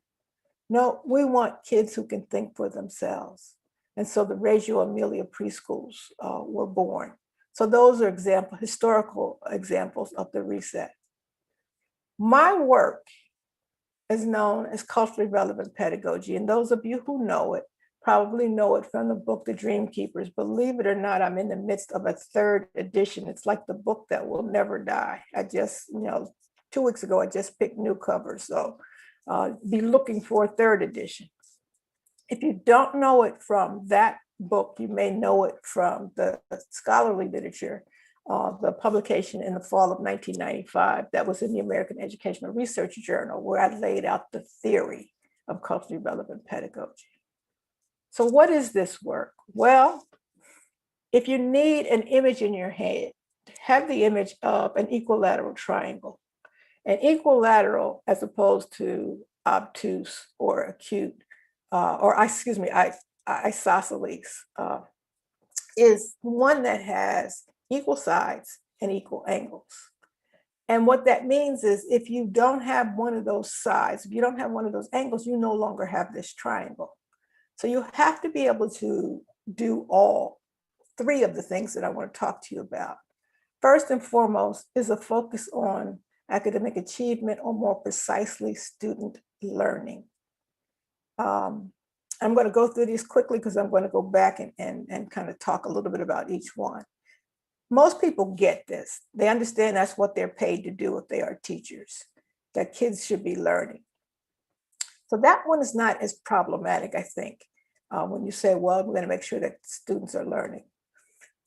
No, we want kids who can think for themselves. And so the Reggio Emilia preschools were born. So those are historical examples of the reset. My work is known as culturally relevant pedagogy. And those of you who know it probably know it from the book, The Dream Keepers. Believe it or not, I'm in the midst of a third edition. It's like the book that will never die. I just, 2 weeks ago, I just picked new covers. So be looking for a third edition. If you don't know it from that book, you may know it from the scholarly literature, the publication in the fall of 1995 that was in the American Educational Research Journal, where I laid out the theory of culturally relevant pedagogy. So what is this work? Well, if you need an image in your head, have the image of an equilateral triangle. An equilateral, as opposed to obtuse or acute, isosceles, is one that has equal sides and equal angles. And what that means is if you don't have one of those sides, if you don't have one of those angles, you no longer have this triangle. So you have to be able to do all three of the things that I want to talk to you about. First and foremost is a focus on academic achievement, or more precisely, student learning. I'm going to go through these quickly because I'm going to go back and kind of talk a little bit about each one. Most people get this. They understand that's what they're paid to do if they are teachers, that kids should be learning. So that one is not as problematic, I think, when you say, well, we're going to make sure that students are learning.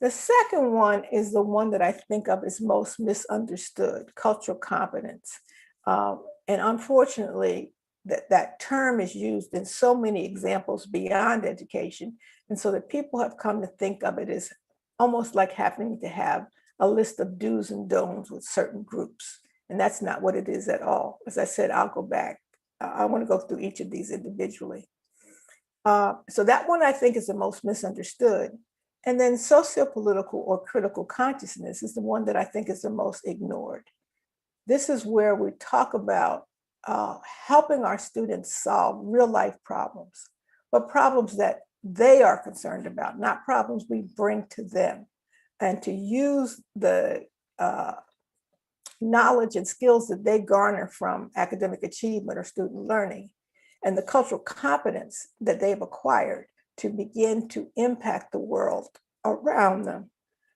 The second one is the one that I think of as most misunderstood, cultural competence. And unfortunately, that term is used in so many examples beyond education. And so that people have come to think of it as almost like having to have a list of do's and don'ts with certain groups. And that's not what it is at all. As I said, I'll go back. I want to go through each of these individually. So that one I think is the most misunderstood. And then sociopolitical or critical consciousness is the one that I think is the most ignored. This is where we talk about helping our students solve real life problems, but problems that they are concerned about, not problems we bring to them. And to use the knowledge and skills that they garner from academic achievement or student learning and the cultural competence that they've acquired to begin to impact the world around them.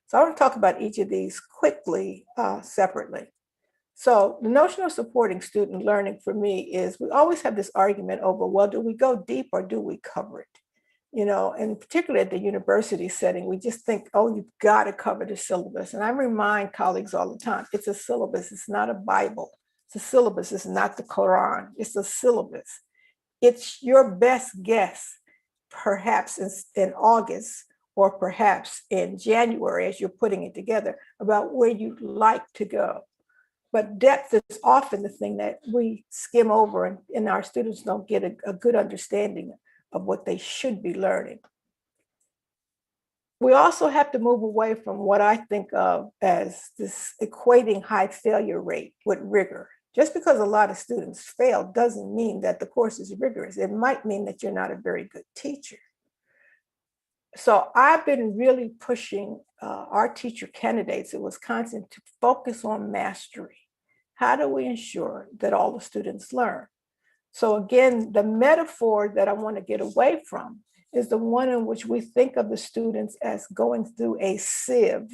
So I want to talk about each of these quickly, separately. So the notion of supporting student learning for me is we always have this argument over, well, do we go deep or do we cover it? And particularly at the university setting, we just think, oh, you've got to cover the syllabus. And I remind colleagues all the time, it's a syllabus, it's not a Bible. It's a syllabus, it's not the Quran, it's a syllabus. It's your best guess, perhaps in August or perhaps in January as you're putting it together, about where you'd like to go. But depth is often the thing that we skim over and our students don't get a good understanding of what they should be learning. We also have to move away from what I think of as this equating high failure rate with rigor. Just because a lot of students fail doesn't mean that the course is rigorous. It might mean that you're not a very good teacher. So I've been really pushing our teacher candidates at Wisconsin to focus on mastery. How do we ensure that all the students learn? So again, the metaphor that I want to get away from is the one in which we think of the students as going through a sieve,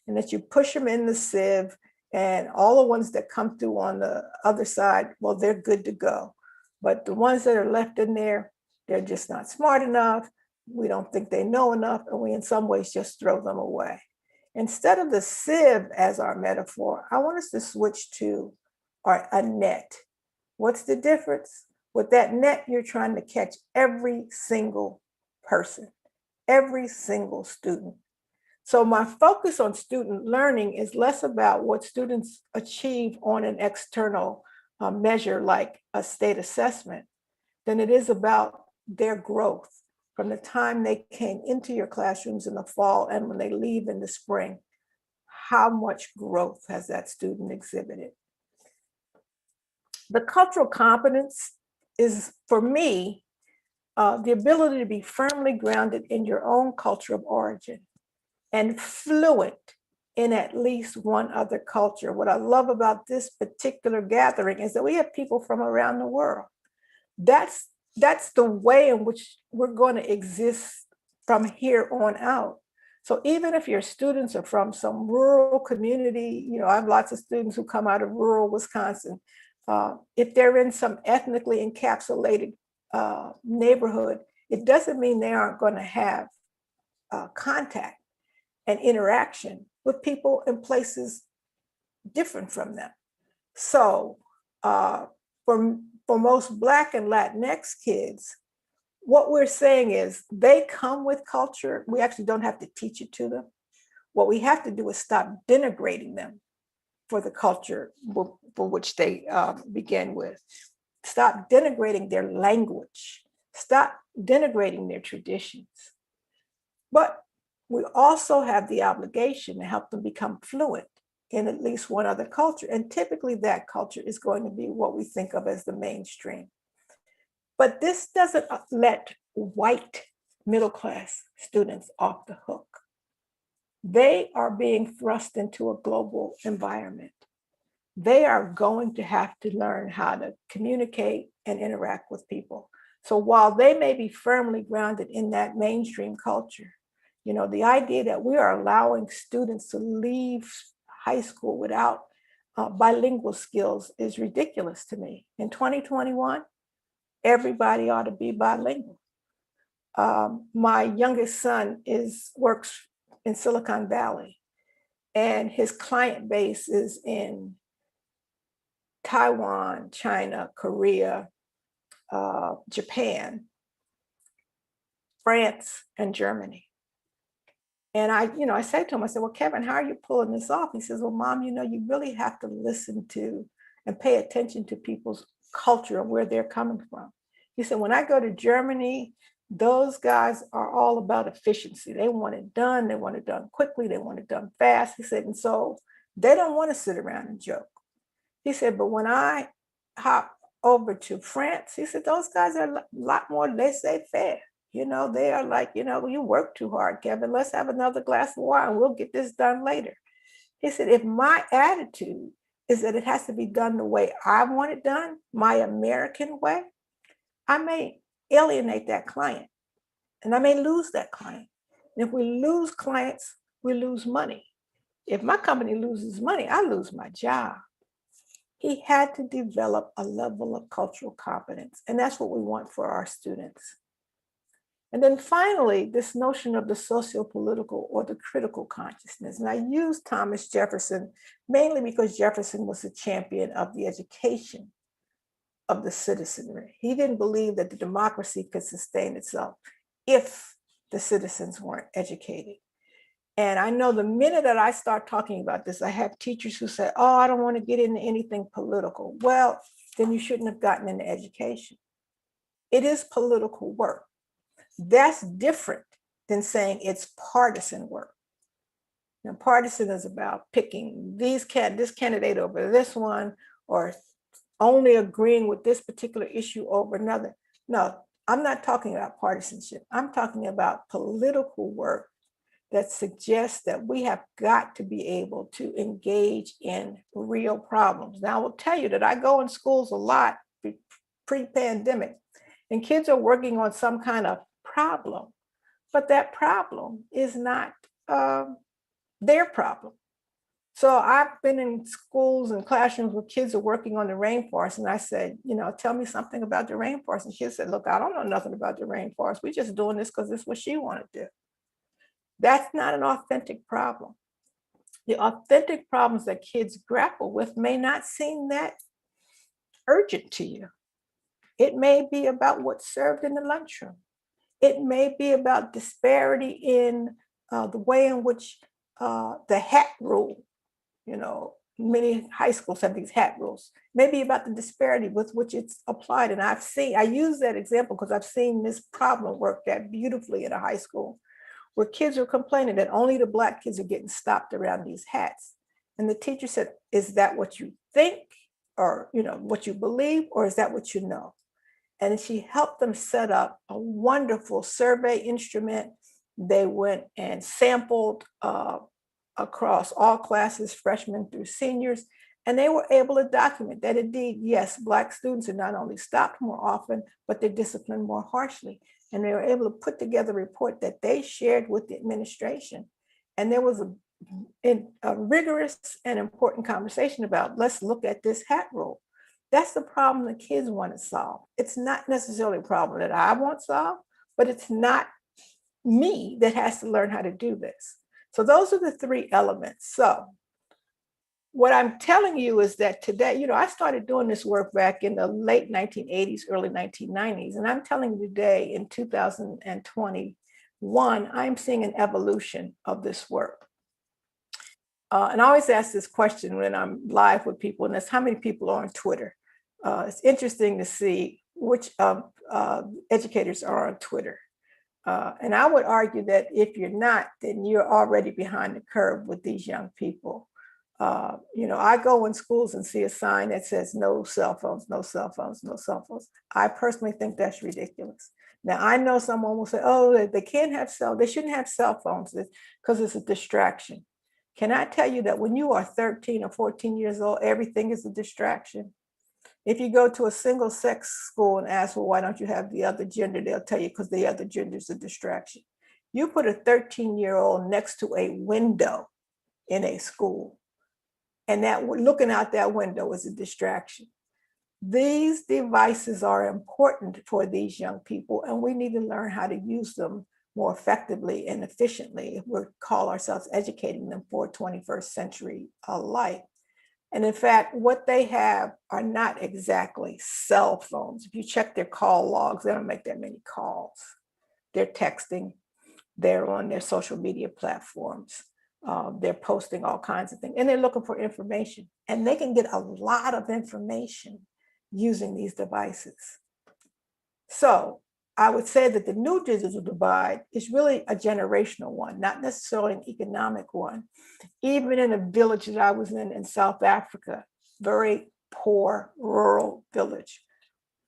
and that you push them in the sieve, and all the ones that come through on the other side, well, they're good to go. But the ones that are left in there, they're just not smart enough. We don't think they know enough, and we in some ways just throw them away. Instead of the sieve as our metaphor, I want us to switch to a net. What's the difference? With that net, you're trying to catch every single person, every single student. So my focus on student learning is less about what students achieve on an external measure like a state assessment than it is about their growth from the time they came into your classrooms in the fall and when they leave in the spring. How much growth has that student exhibited? The cultural competence is, for me, the ability to be firmly grounded in your own culture of origin and fluent in at least one other culture. What I love about this particular gathering is that we have people from around the world. That's the way in which we're going to exist from here on out. So even if your students are from some rural community, I have lots of students who come out of rural Wisconsin. If they're in some ethnically encapsulated neighborhood, it doesn't mean they aren't going to have contact and interaction with people in places different from them. So for most Black and Latinx kids, what we're saying is they come with culture. We actually don't have to teach it to them. What we have to do is stop denigrating them for the culture for which they begin with. Stop denigrating their language. Stop denigrating their traditions. But we also have the obligation to help them become fluent in at least one other culture. And typically that culture is going to be what we think of as the mainstream. But this doesn't let white middle-class students off the hook. They are being thrust into a global environment. They are going to have to learn how to communicate and interact with people. So while they may be firmly grounded in that mainstream culture, the idea that we are allowing students to leave high school without bilingual skills is ridiculous to me. In 2021, everybody ought to be bilingual. My youngest son works in Silicon Valley, and his client base is in Taiwan, China, Korea, Japan, France, and Germany. And I said to him, I said, well, Kevin, how are you pulling this off? He says, well, Mom, you really have to listen to and pay attention to people's culture and where they're coming from. He said, when I go to Germany, those guys are all about efficiency. They want it done. They want it done quickly. They want it done fast. He said, and so they don't want to sit around and joke. He said, but when I hop over to France, he said, those guys are a lot more laissez-faire. They are like, you work too hard, Kevin. Let's have another glass of wine. We'll get this done later. He said, if my attitude is that it has to be done the way I want it done, my American way, I may alienate that client and I may lose that client. And if we lose clients, we lose money. If my company loses money, I lose my job. He had to develop a level of cultural competence, and that's what we want for our students. And then finally, this notion of the socio-political or the critical consciousness. And I use Thomas Jefferson mainly because Jefferson was a champion of the education of the citizenry. He didn't believe that the democracy could sustain itself if the citizens weren't educated. And I know the minute that I start talking about this, I have teachers who say, oh, I don't want to get into anything political. Well, then you shouldn't have gotten into education. It is political work. That's different than saying it's partisan work. Now, partisan is about picking this candidate over this one, or only agreeing with this particular issue over another. No, I'm not talking about partisanship. I'm talking about political work that suggests that we have got to be able to engage in real problems. Now, I will tell you that I go in schools a lot pre-pandemic, and kids are working on some kind of problem, but that problem is not their problem. So I've been in schools and classrooms where kids are working on the rainforest, and I said, tell me something about the rainforest. And she said, look, I don't know nothing about the rainforest. We're just doing this because this is what she wanted to do. That's not an authentic problem. The authentic problems that kids grapple with may not seem that urgent to you. It may be about what's served in the lunchroom. It may be about disparity in the way in which the hat rule, many high schools have these hat rules, maybe about the disparity with which it's applied. And I use that example because I've seen this problem work that beautifully at a high school, where kids are complaining that only the Black kids are getting stopped around these hats. And the teacher said, is that what you think, or what you believe, or is that what you know? And she helped them set up a wonderful survey instrument. They went and sampled across all classes, freshmen through seniors, and they were able to document that indeed, yes, Black students are not only stopped more often, but they're disciplined more harshly. And they were able to put together a report that they shared with the administration. And there was a rigorous and important conversation about, let's look at this hat rule. That's the problem the kids want to solve. It's not necessarily a problem that I want solved, but it's not me that has to learn how to do this. So those are the three elements. So what I'm telling you is that today, I started doing this work back in the late 1980s, early 1990s. And I'm telling you today in 2021, I'm seeing an evolution of this work. And I always ask this question when I'm live with people, and that's how many people are on Twitter. It's interesting to see which educators are on Twitter. And I would argue that if you're not, then you're already behind the curve with these young people. I go in schools and see a sign that says no cell phones, no cell phones, no cell phones. I personally think that's ridiculous. Now, I know someone will say, oh, they shouldn't have cell phones because it's a distraction. Can I tell you that when you are 13 or 14 years old, everything is a distraction? If you go to a single sex school and ask, well, why don't you have the other gender? They'll tell you because the other gender is a distraction. You put a 13-year-old next to a window in a school, and that looking out that window is a distraction. These devices are important for these young people, and we need to learn how to use them more effectively and efficiently if we call ourselves educating them for 21st century life. And in fact, what they have are not exactly cell phones. If you check their call logs, they don't make that many calls. They're texting, they're on their social media platforms. They're posting all kinds of things, and they're looking for information. And they can get a lot of information using these devices. So I would say that the new digital divide is really a generational one, not necessarily an economic one. Even in a village that I was in South Africa, very poor rural village,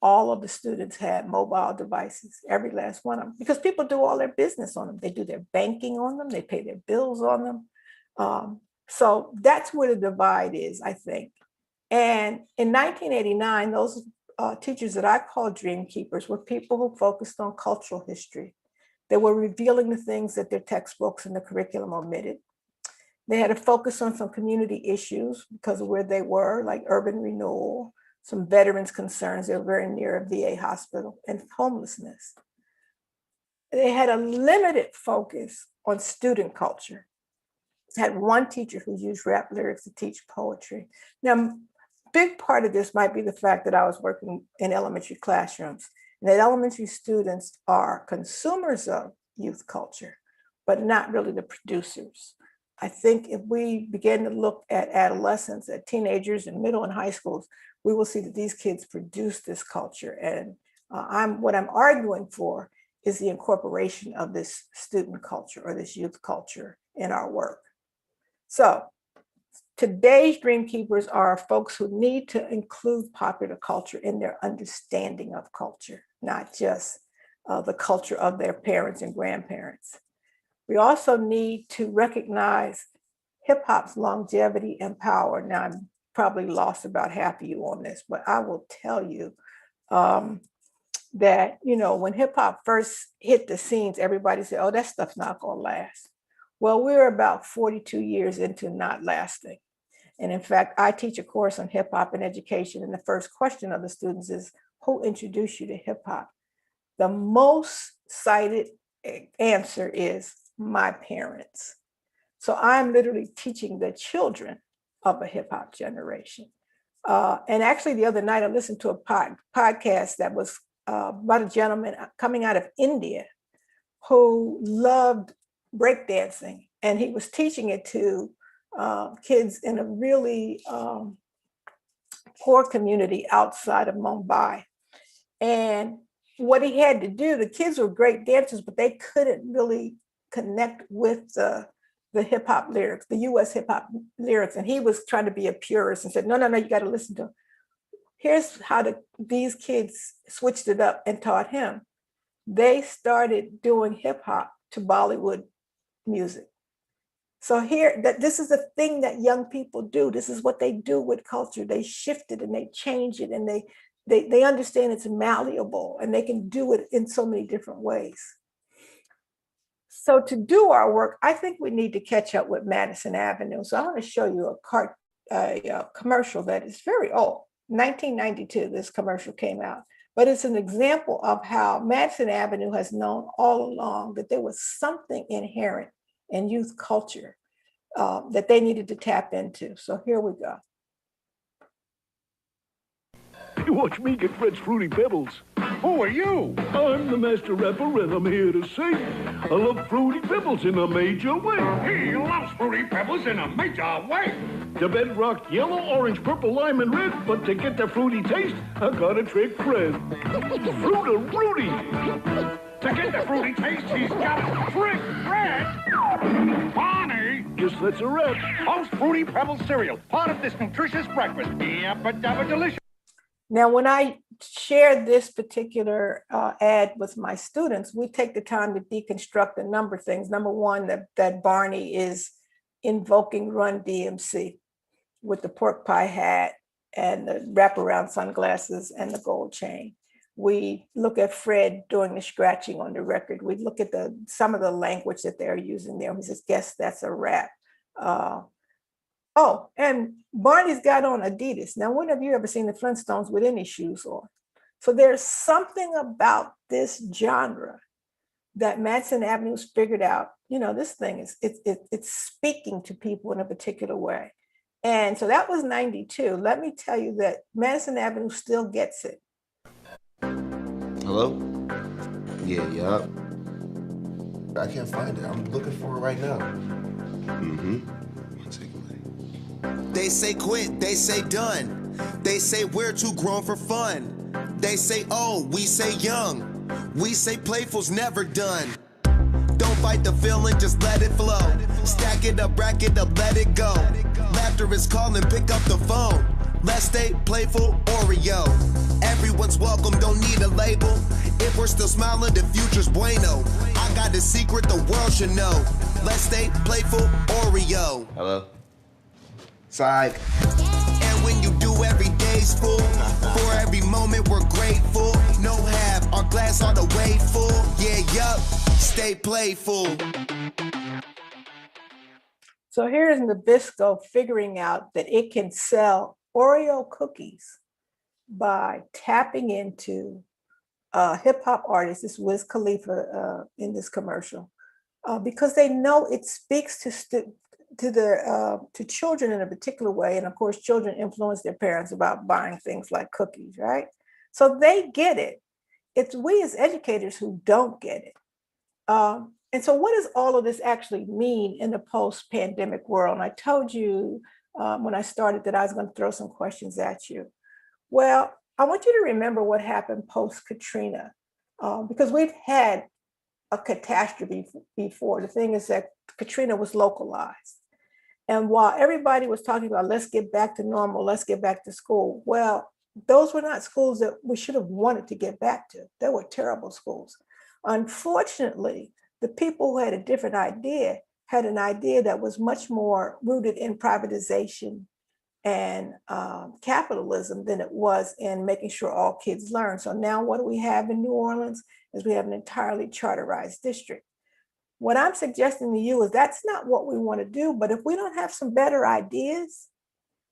all of the students had mobile devices, every last one of them, because people do all their business on them. They do their banking on them, they pay their bills on them. So that's where the divide is, I think. And in 1989, those teachers that I call dream keepers were people who focused on cultural history. They were revealing the things that their textbooks and the curriculum omitted. They had a focus on some community issues because of where they were, like urban renewal, some veterans concerns. They were very near a VA hospital, and homelessness. They had a limited focus on student culture. I had one teacher who used rap lyrics to teach poetry. Now, big part of this might be the fact that I was working in elementary classrooms, and that elementary students are consumers of youth culture, but not really the producers. I think if we begin to look at adolescents, at teenagers in middle and high schools, we will see that these kids produce this culture. And what I'm arguing for is the incorporation of this student culture or this youth culture in our work. So today's dream keepers are folks who need to include popular culture in their understanding of culture, not just the culture of their parents and grandparents. We also need to recognize hip hop's longevity and power. Now, I'm probably lost about half of you on this, but I will tell you that, you know, when hip hop first hit the scenes, everybody said, oh, that stuff's not gonna last. Well, we're about 42 years into not lasting. And in fact, I teach a course on hip hop and education. And the first question of the students is, who introduced you to hip hop? The most cited answer is my parents. So I'm literally teaching the children of a hip hop generation. And actually the other night I listened to a podcast that was about a gentleman coming out of India who loved breakdancing. And he was teaching it to kids in a really poor community outside of Mumbai. And what he had to do, the kids were great dancers, but they couldn't really connect with the hip hop lyrics, the US hip hop lyrics. And he was trying to be a purist and said, no, you got to listen to him. Here's how these kids switched it up and taught him. They started doing hip hop to Bollywood music. So this is the thing that young people do. This is what they do with culture. They shift it and they change it, and they understand it's malleable and they can do it in so many different ways. So to do our work, I think we need to catch up with Madison Avenue. So I want to show you a commercial that is very old. 1992, this commercial came out, but it's an example of how Madison Avenue has known all along that there was something inherent in youth culture that they needed to tap into. So here we go. You watch me get Fred's Fruity Pebbles. Who are you? I'm the master rapper and I'm here to sing. I love Fruity Pebbles in a major way. He loves Fruity Pebbles in a major way. The bedrock yellow, orange, purple, lime, and red. But to get the fruity taste, I gotta trick Fred. Fruity. To get the fruity taste, he's got to trick Fred. Barney. Guess that's a wrap. Most Fruity Pebbles cereal, part of this nutritious breakfast. Yabba-dabba delicious. Now, when I share this particular ad with my students, we take the time to deconstruct a number of things. Number one, that Barney is invoking Run DMC with the pork pie hat and the wraparound sunglasses and the gold chain. We look at Fred doing the scratching on the record. We look at some of the language that they're using there. He says, guess that's a rap. Oh, and Barney's got on Adidas. Now, when have you ever seen the Flintstones with any shoes on? So there's something about this genre that Madison Avenue's figured out. You know, this thing it's speaking to people in a particular way. And so that was 92. Let me tell you that Madison Avenue still gets it. Hello? Yeah. I can't find it. I'm looking for it right now. One second. They say quit, they say done. They say we're too grown for fun. They say old, we say young. We say playful's never done. Don't fight the feeling, just let it flow. Stack it up, rack it up, let it go. Laughter is calling, pick up the phone. Let's stay playful, Oreo. Everyone's welcome, don't need a label. If we're still smiling, the future's bueno. I got a secret the world should know. Let's stay playful, Oreo. Hello? Psych. And when you do, every day's full. For every moment, we're grateful. No half, our glass all the way full. Yeah, yup, stay playful. So here's Nabisco figuring out that it can sell Oreo cookies by tapping into hip hop artists. This Wiz Khalifa in this commercial, because they know it speaks to children in a particular way. And of course, children influence their parents about buying things like cookies, right? So they get it. It's we as educators who don't get it. And so what does all of this actually mean in the post-pandemic world? And I told you when I started that I was going to throw some questions at you. Well, I want you to remember what happened post-Katrina. because we've had a catastrophe before. The thing is that Katrina was localized. And while everybody was talking about, let's get back to normal, let's get back to school, well, those were not schools that we should have wanted to get back to. They were terrible schools. Unfortunately, the people who had a different idea had an idea that was much more rooted in privatization and capitalism than it was in making sure all kids learn. So now what do we have in New Orleans is we have an entirely charterized district. What I'm suggesting to you is that's not what we want to do, but if we don't have some better ideas,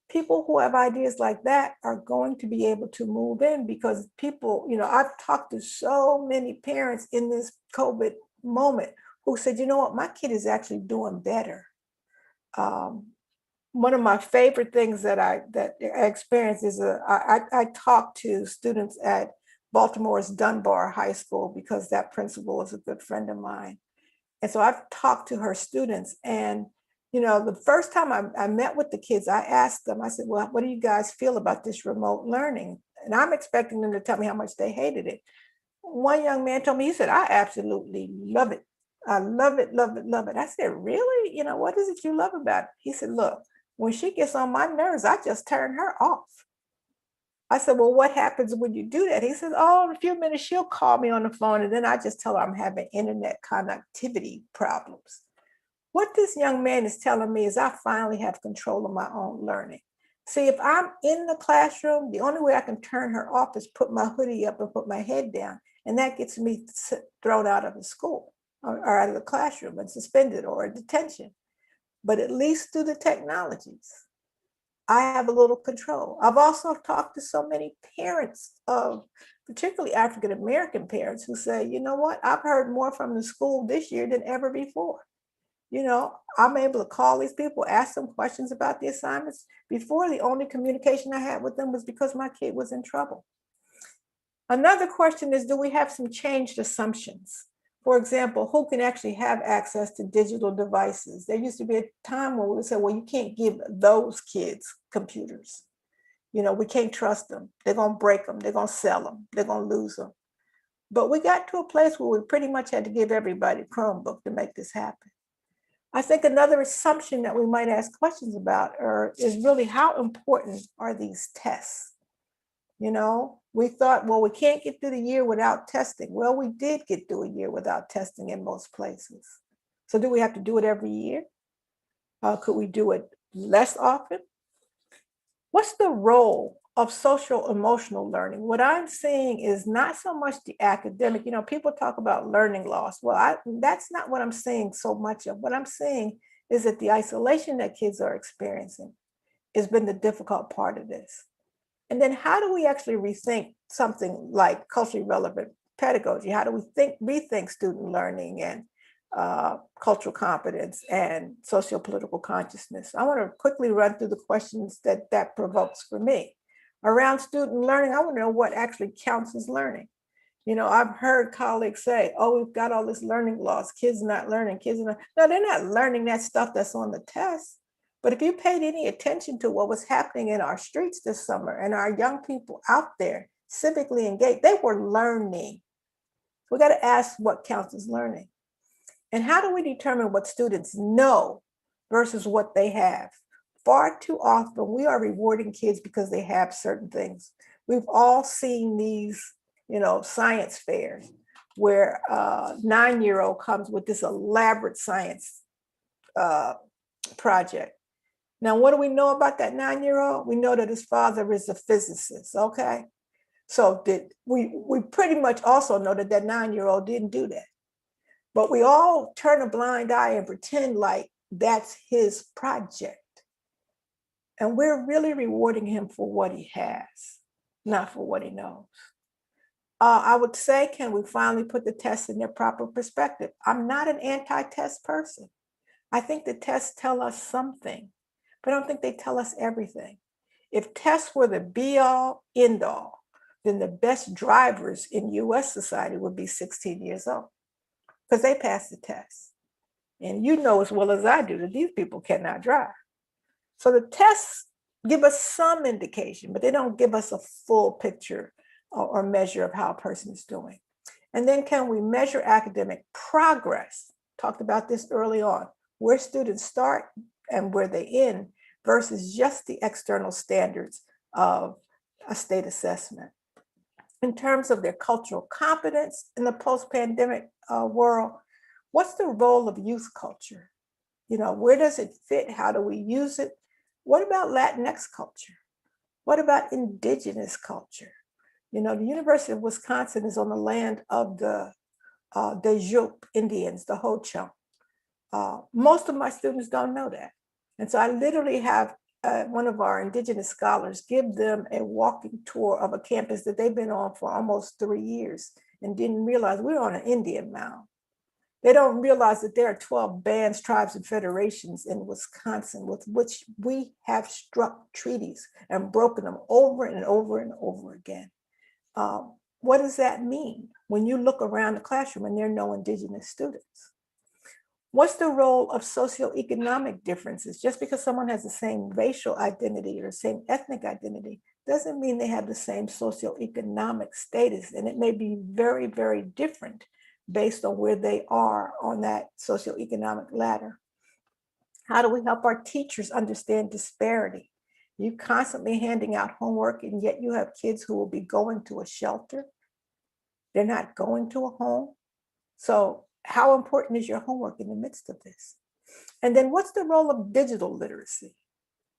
people who have ideas like that are going to be able to move in, because people, I've talked to so many parents in this COVID moment who said, you know what, my kid is actually doing better. One of my favorite things that I experienced is I talked to students at Baltimore's Dunbar High School because that principal is a good friend of mine. And so I've talked to her students, and the first time I met with the kids, I asked them, I said, well, what do you guys feel about this remote learning? And I'm expecting them to tell me how much they hated it. One young man told me, he said, I absolutely love it. I love it, love it, love it. I said, really? What is it you love about it? He said, look, when she gets on my nerves, I just turn her off. I said, well, what happens when you do that? He says, oh, in a few minutes, she'll call me on the phone, and then I just tell her I'm having internet connectivity problems. What this young man is telling me is I finally have control of my own learning. See, if I'm in the classroom, the only way I can turn her off is put my hoodie up and put my head down. And that gets me thrown out of the school or out of the classroom and suspended or detention. But at least through the technologies, I have a little control. I've also talked to so many parents of particularly African-American parents who say, you know what, I've heard more from the school this year than ever before. I'm able to call these people, ask them questions about the assignments. Before, the only communication I had with them was because my kid was in trouble. Another question is, do we have some changed assumptions? For example, who can actually have access to digital devices? There used to be a time when we would say, well, you can't give those kids computers. We can't trust them. They're going to break them. They're going to sell them. They're going to lose them. But we got to a place where we pretty much had to give everybody a Chromebook to make this happen. I think another assumption that we might ask questions about is really how important are these tests? We thought, well, we can't get through the year without testing. Well, we did get through a year without testing in most places. So do we have to do it every year? Could we do it less often? What's the role of social emotional learning? What I'm saying is not so much the academic, people talk about learning loss. Well, that's not what I'm saying so much of. What I'm saying is that the isolation that kids are experiencing has been the difficult part of this. And then how do we actually rethink something like culturally relevant pedagogy? How do we rethink student learning and cultural competence and socio-political consciousness? I want to quickly run through the questions that provokes for me. Around student learning, I want to know what actually counts as learning. I've heard colleagues say, oh, we've got all this learning loss, kids not learning, No, they're not learning that stuff that's on the test. But if you paid any attention to what was happening in our streets this summer and our young people out there civically engaged, they were learning. We got to ask what counts as learning. And how do we determine what students know versus what they have? Far too often, we are rewarding kids because they have certain things. We've all seen these, science fairs where a 9-year-old comes with this elaborate science project. Now, what do we know about that 9-year-old? We know that his father is a physicist, okay? So we pretty much also know that 9-year-old didn't do that. But we all turn a blind eye and pretend like that's his project. And we're really rewarding him for what he has, not for what he knows. I would say, can we finally put the tests in their proper perspective? I'm not an anti-test person. I think the tests tell us something, but I don't think they tell us everything. If tests were the be-all, end-all, then the best drivers in US society would be 16 years old because they passed the test. And you know as well as I do that these people cannot drive. So the tests give us some indication, but they don't give us a full picture or measure of how a person is doing. And then can we measure academic progress? Talked about this early on, where students start and where they end versus just the external standards of a state assessment. In terms of their cultural competence in the post-pandemic world, what's the role of youth culture? You know, where does it fit? How do we use it? What about Latinx culture? What about indigenous culture? You know, the University of Wisconsin is on the land of the Dejup Indians, the Ho-Chunk. Most of my students don't know that. And so I literally have one of our indigenous scholars give them a walking tour of a campus that they've been on for almost 3 years and didn't realize we're on an Indian mound. They don't realize that there are 12 bands, tribes, and federations in Wisconsin with which we have struck treaties and broken them over and over and over again. What does that mean when you look around the classroom and there are no indigenous students? What's the role of socioeconomic differences? Just because someone has the same racial identity or the same ethnic identity doesn't mean they have the same socioeconomic status. And it may be very, very different based on where they are on that socioeconomic ladder. How do we help our teachers understand disparity? You're constantly handing out homework, and yet you have kids who will be going to a shelter. They're not going to a home. So how important is your homework in the midst of this? And then what's the role of digital literacy?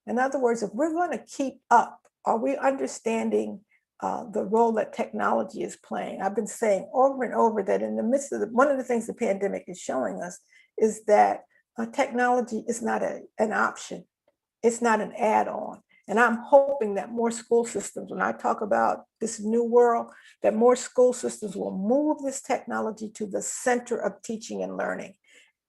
In other words, if we're going to keep up, are we understanding the role that technology is playing? I've been saying over and over that in the midst of one of the things the pandemic is showing us is that technology is not an option. It's not an add-on. And I'm hoping that more school systems, when I talk about this new world, that more school systems will move this technology to the center of teaching and learning.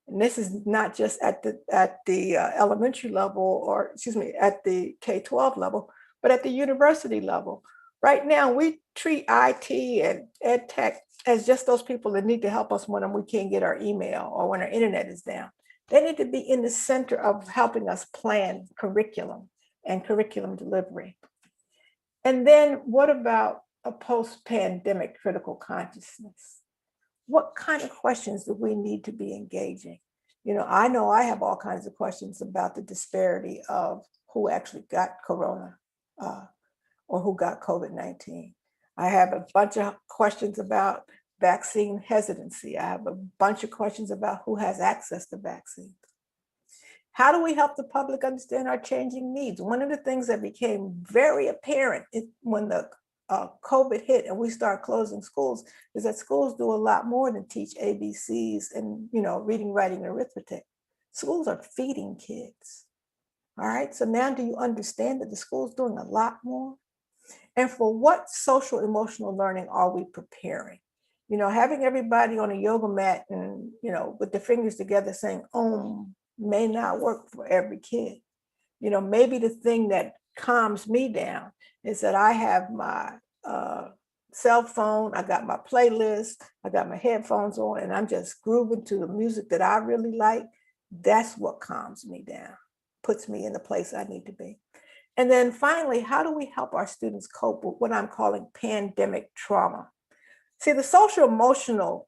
And this is not just at the elementary level, or excuse me, at the K-12 level, but at the university level. Right now, we treat IT and ed tech as just those people that need to help us when we can't get our email or when our internet is down. They need to be in the center of helping us plan curriculum and curriculum delivery. And then what about a post-pandemic critical consciousness? What kind of questions do we need to be engaging? You know I have all kinds of questions about the disparity of who actually got corona or who got COVID-19. I have a bunch of questions about vaccine hesitancy. I have a bunch of questions about who has access to vaccines. How do we help the public understand our changing needs? One of the things that became very apparent when the COVID hit and we start closing schools is that schools do a lot more than teach ABCs and reading, writing, and arithmetic. Schools are feeding kids. All right, so now do you understand that the school's doing a lot more? And for what social emotional learning are we preparing? Having everybody on a yoga mat and, with the fingers together saying, Om, may not work for every kid. Maybe the thing that calms me down is that I have my cell phone, I got my playlist, I got my headphones on, and I'm just grooving to the music that I really like. That's what calms me down, puts me in the place I need to be. And then finally, how do we help our students cope with what I'm calling pandemic trauma? See, the social emotional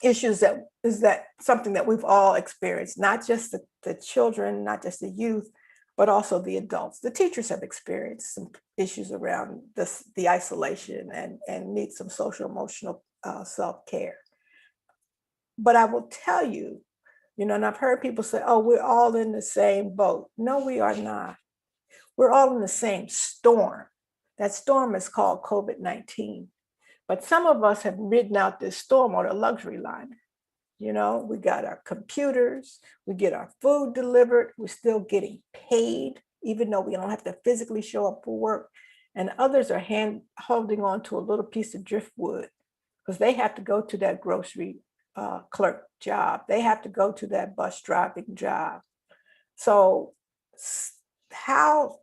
issues is that something that we've all experienced, not just the children, not just the youth, but also the adults. The teachers have experienced some issues around the isolation and need some social emotional self-care. But I will tell you, and I've heard people say, oh, we're all in the same boat. No, we are not. We're all in the same storm. That storm is called COVID-19. But some of us have ridden out this storm on a luxury liner. We got our computers, we get our food delivered, we're still getting paid, even though we don't have to physically show up for work. And others are holding on to a little piece of driftwood because they have to go to that grocery clerk job. They have to go to that bus driving job. So how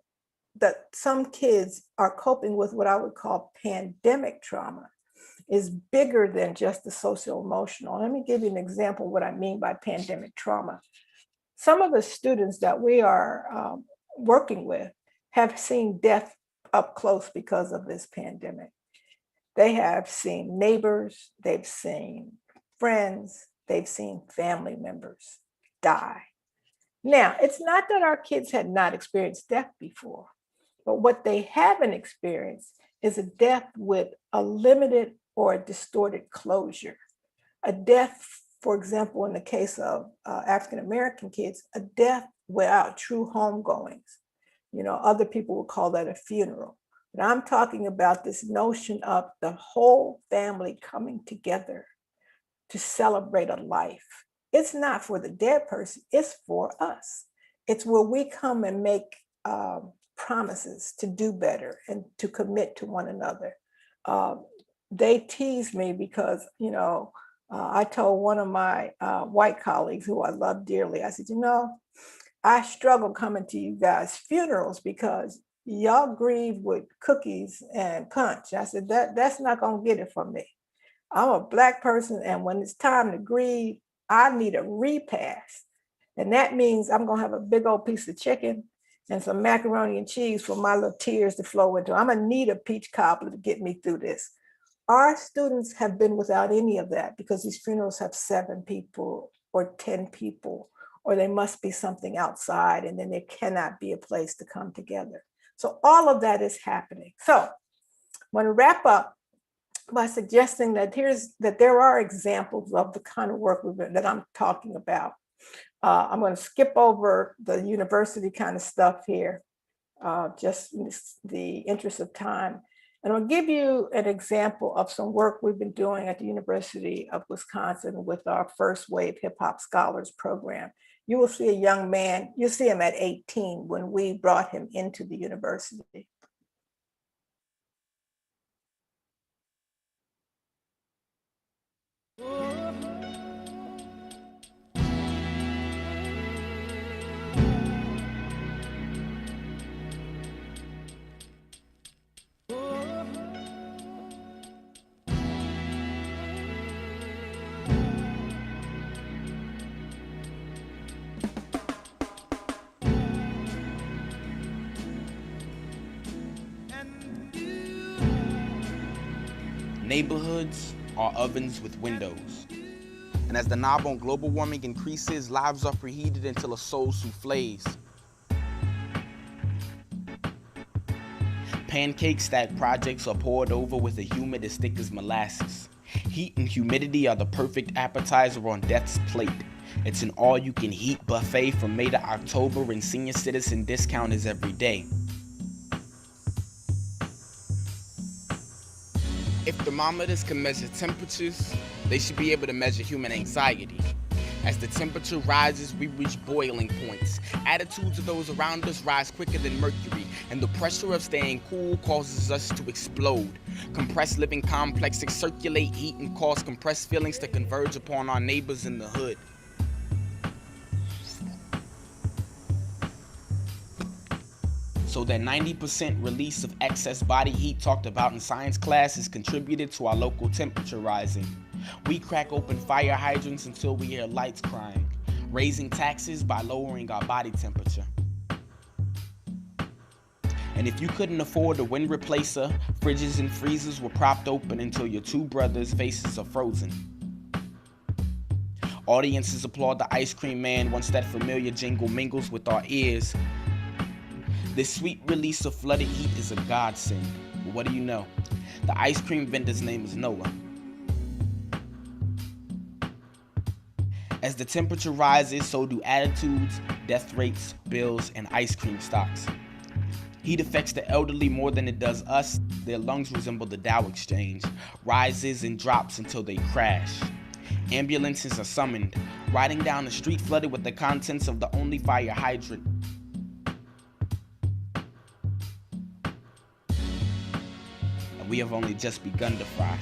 that some kids are coping with what I would call pandemic trauma is bigger than just the social emotional. Let me give you an example of what I mean by pandemic trauma. Some of the students that we are working with have seen death up close because of this pandemic. They have seen neighbors, they've seen friends, they've seen family members die. Now, it's not that our kids had not experienced death before, but what they haven't experienced is a death with a limited or a distorted closure. A death, for example, in the case of African-American kids, a death without true homegoings. You know, other people would call that a funeral. But I'm talking about this notion of the whole family coming together to celebrate a life. It's not for the dead person, it's for us. It's where we come and make promises to do better and to commit to one another. They tease me because, you know, I told one of my white colleagues who I love dearly, I said, you know, I struggle coming to you guys' funerals because y'all grieve with cookies and punch. I said, that's not gonna get it for me. I'm a Black person, and when it's time to grieve, I need a repast. And that means I'm gonna have a big old piece of chicken and some macaroni and cheese for my little tears to flow into. I'm gonna need a peach cobbler to get me through this. Our students have been without any of that because these funerals have 7 people or 10 people, or there must be something outside, and then there cannot be a place to come together. So all of that is happening. So I want to wrap up by suggesting that there are examples of the kind of work that I'm talking about. I'm going to skip over the university kind of stuff here, just in the interest of time. And I'll give you an example of some work we've been doing at the University of Wisconsin with our First Wave Hip Hop Scholars Program. You will see a young man, you'll see him at 18 when we brought him into the university. Neighborhoods are ovens with windows. And as the knob on global warming increases, lives are preheated until a soul souffles. Pancake stack projects are poured over with a humid as thick as molasses. Heat and humidity are the perfect appetizer on death's plate. It's an all-you-can-eat buffet from May to October, and senior citizen discount is every day. If thermometers can measure temperatures, they should be able to measure human anxiety. As the temperature rises, we reach boiling points. Attitudes of those around us rise quicker than mercury, and the pressure of staying cool causes us to explode. Compressed living complexes circulate heat and cause compressed feelings to converge upon our neighbors in the hood. So that 90% release of excess body heat talked about in science class is contributed to our local temperature rising. We crack open fire hydrants until we hear lights crying, raising taxes by lowering our body temperature. And if you couldn't afford a wind replacer, fridges and freezers were propped open until your 2 brothers' faces are frozen. Audiences applaud the ice cream man once that familiar jingle mingles with our ears. This sweet release of flooded heat is a godsend. But what do you know? The ice cream vendor's name is Noah. As the temperature rises, so do attitudes, death rates, bills, and ice cream stocks. Heat affects the elderly more than it does us. Their lungs resemble the Dow Exchange, rises and drops until they crash. Ambulances are summoned, riding down the street flooded with the contents of the only fire hydrant. And we have only just begun to fry.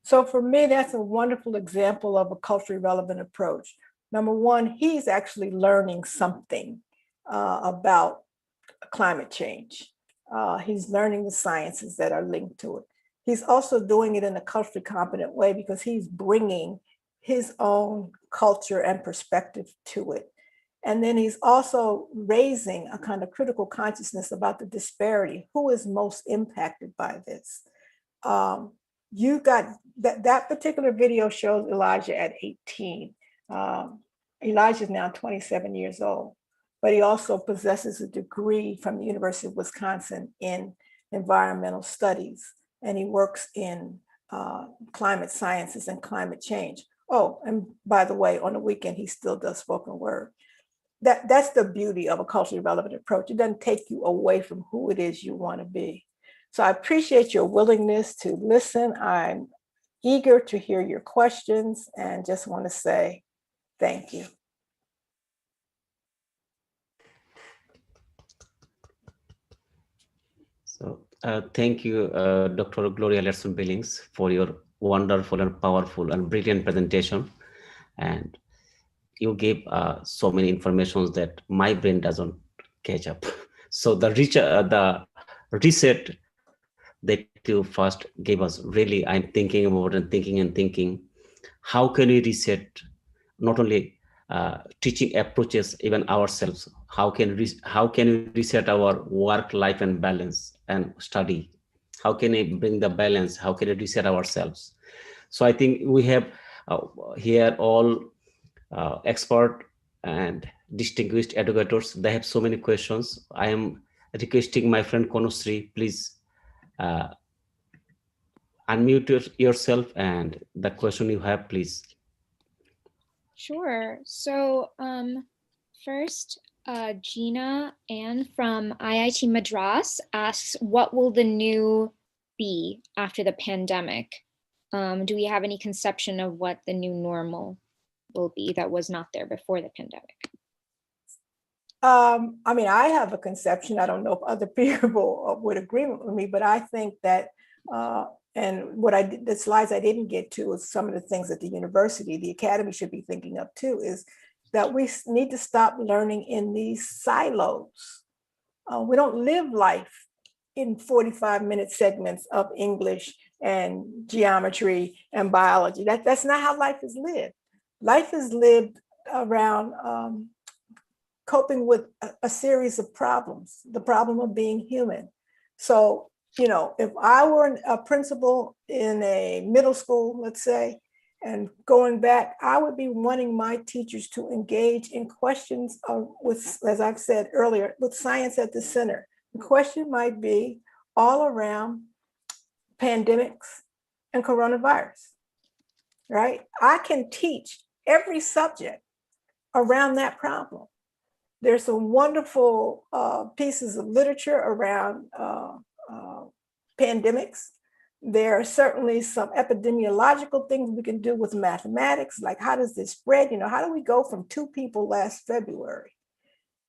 So for me, that's a wonderful example of a culturally relevant approach. Number one, he's actually learning something about climate change. He's learning the sciences that are linked to it. He's also doing it in a culturally competent way because he's bringing his own culture and perspective to it. And then he's also raising a kind of critical consciousness about the disparity. Who is most impacted by this? You got that particular video shows Elijah at 18. Elijah is now 27 years old, but he also possesses a degree from the University of Wisconsin in environmental studies, and he works in climate sciences and climate change. Oh, and by the way, on the weekend, he still does spoken word. That's the beauty of a culturally relevant approach. It doesn't take you away from who it is you want to be. So I appreciate your willingness to listen. I'm eager to hear your questions and just want to say thank you. So thank you, Dr. Gloria Lerson-Billings, for your wonderful and powerful and brilliant presentation. And you gave so many informations that my brain doesn't catch up. So the reset that you first gave us, really, I'm thinking about and thinking, how can we reset not only teaching approaches, even ourselves? How can we reset our work life and balance and study? How can we bring the balance? How can we reset ourselves? So I think we have here all expert and distinguished educators. They have so many questions. I am requesting my friend Konusri, please unmute yourself and the question you have, please. Sure. So first, Gina Ann from IIT Madras asks, what will the new be after the pandemic? Do we have any conception of what the new normal will be that was not there before the pandemic? I mean, I have a conception. I don't know if other people would agree with me, but I think that, and what I did, the slides I didn't get to is some of the things that the university, the academy should be thinking of too, is that we need to stop learning in these silos. We don't live life in 45-minute segments of English and geometry and biology. That's not how life is lived. Life is lived around coping with a series of problems, the problem of being human. So, you know, if I were a principal in a middle school, let's say, and going back, I would be wanting my teachers to engage in questions with, as I've said earlier, with science at the center. The question might be all around pandemics and coronavirus, right? I can teach every subject around that problem. There's some wonderful pieces of literature around pandemics. There are certainly some epidemiological things we can do with mathematics, like how does this spread? You know, how do we go from 2 people last February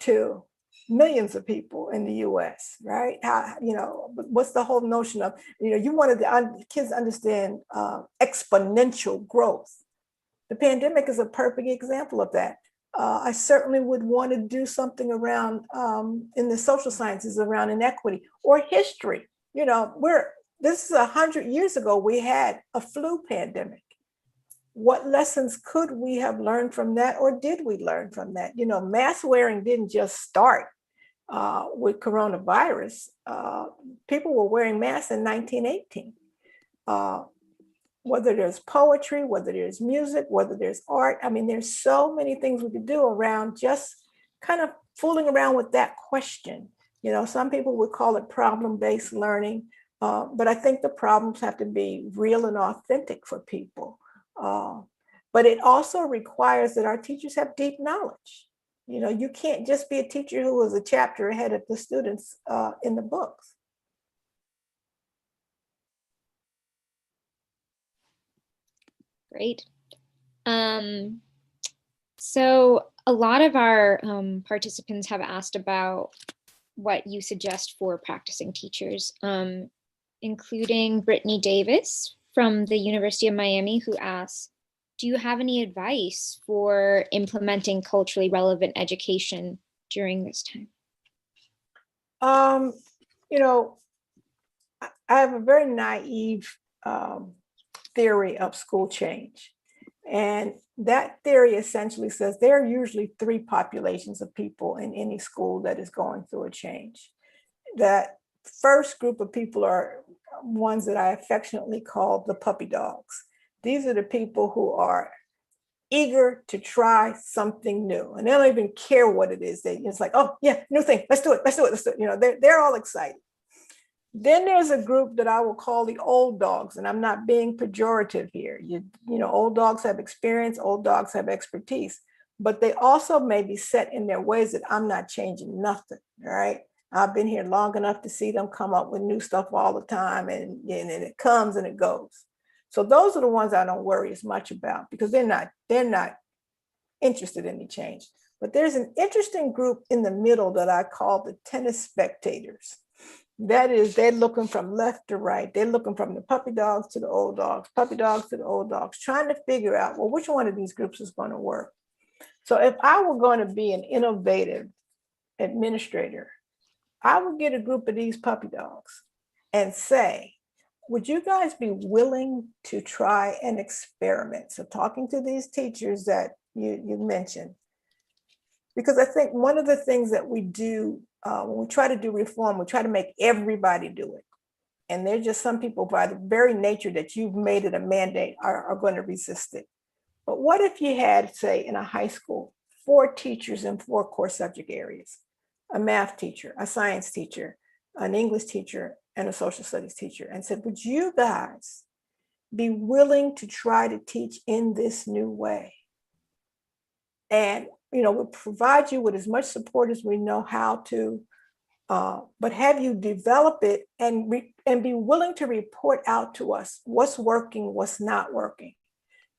to millions of people in the US, right? How, you know, what's the whole notion of, you know, you wanted the kids to understand exponential growth. The pandemic is a perfect example of that. I certainly would want to do something around in the social sciences around inequity or history. You know, this is 100 years ago, we had a flu pandemic. What lessons could we have learned from that, or did we learn from that? You know, mask wearing didn't just start with coronavirus. People were wearing masks in 1918. Whether there's poetry, whether there's music, whether there's art, I mean, there's so many things we could do around just kind of fooling around with that question. You know, some people would call it problem-based learning, but I think the problems have to be real and authentic for people. But it also requires that our teachers have deep knowledge. You know, you can't just be a teacher who is a chapter ahead of the students in the books. Great. So a lot of our participants have asked about what you suggest for practicing teachers, including Brittany Davis from the University of Miami, who asks, do you have any advice for implementing culturally relevant education during this time? You know, I have a very naive theory of school change. And that theory essentially says there are usually three populations of people in any school that is going through a change. That first group of people are ones that I affectionately call the puppy dogs. These are the people who are eager to try something new, and they don't even care what it is. It's like, oh yeah, new thing, let's do it, let's do it, let's do it. You know, they're all excited. Then there's a group that I will call the old dogs, and I'm not being pejorative here. You know, old dogs have experience, old dogs have expertise, but they also may be set in their ways that I'm not changing nothing, all right? I've been here long enough to see them come up with new stuff all the time, and it comes and it goes. So those are the ones I don't worry as much about because they're not interested in any change. But there's an interesting group in the middle that I call the tennis spectators. That is, they're looking from left to right. They're looking from the puppy dogs to the old dogs, puppy dogs to the old dogs, trying to figure out, well, which one of these groups is going to work? So if I were going to be an innovative administrator, I would get a group of these puppy dogs and say, would you guys be willing to try an experiment? So talking to these teachers that you mentioned, because I think one of the things that we do when we try to do reform, we try to make everybody do it. And there's just some people by the very nature that you've made it a mandate are going to resist it. But what if you had, say, in a high school, 4 teachers in 4 core subject areas, a math teacher, a science teacher, an English teacher, and a social studies teacher, and said, would you guys be willing to try to teach in this new way? And, you know, we'll provide you with as much support as we know how to, but have you develop it and be willing to report out to us what's working, what's not working.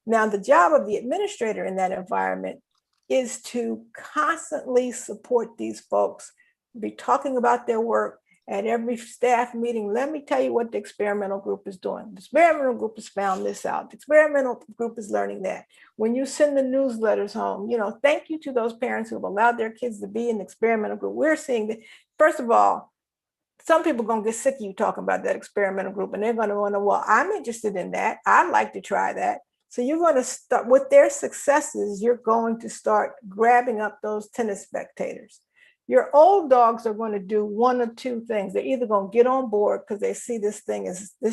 Now, the job of the administrator in that environment is to constantly support these folks, be talking about their work at every staff meeting. Let me tell you what the experimental group is doing. The experimental group has found this out. The experimental group is learning that. When you send the newsletters home, you know, thank you to those parents who have allowed their kids to be in the experimental group. We're seeing that, first of all, some people are going to get sick of you talking about that experimental group, and they're going to wonder, well, I'm interested in that. I'd like to try that. So you're going to start with their successes. You're going to start grabbing up those tennis spectators. Your old dogs are going to do one of two things. They're either going to get on board because they see this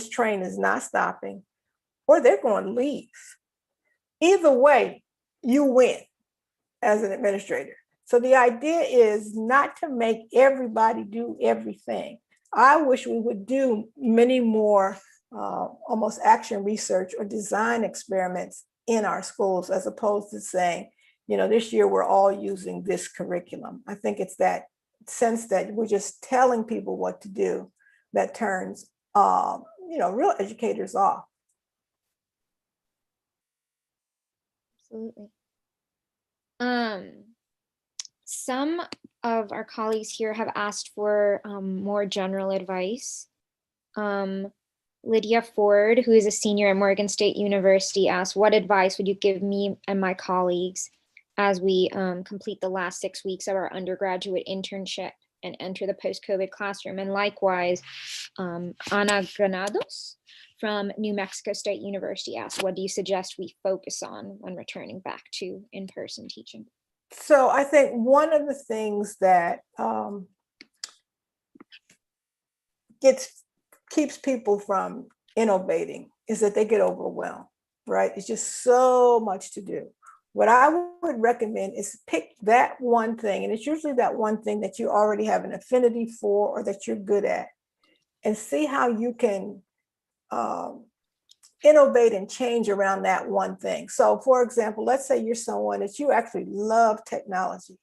train is not stopping, or they're going to leave. Either way, you win as an administrator. So the idea is not to make everybody do everything. I wish we would do many more almost action research or design experiments in our schools, as opposed to saying, you know, this year we're all using this curriculum. I think it's that sense that we're just telling people what to do that turns, you know, real educators off. Absolutely. Some of our colleagues here have asked for more general advice. Lydia Ford, who is a senior at Morgan State University, asked, what advice would you give me and my colleagues as we complete the last 6 weeks of our undergraduate internship and enter the post-COVID classroom? And likewise, Ana Granados from New Mexico State University asked, what do you suggest we focus on when returning back to in-person teaching? So I think one of the things that keeps people from innovating is that they get overwhelmed, right? It's just so much to do. What I would recommend is pick that one thing, and it's usually that one thing that you already have an affinity for or that you're good at, and see how you can innovate and change around that one thing. So for example, let's say you're someone that you actually love technology.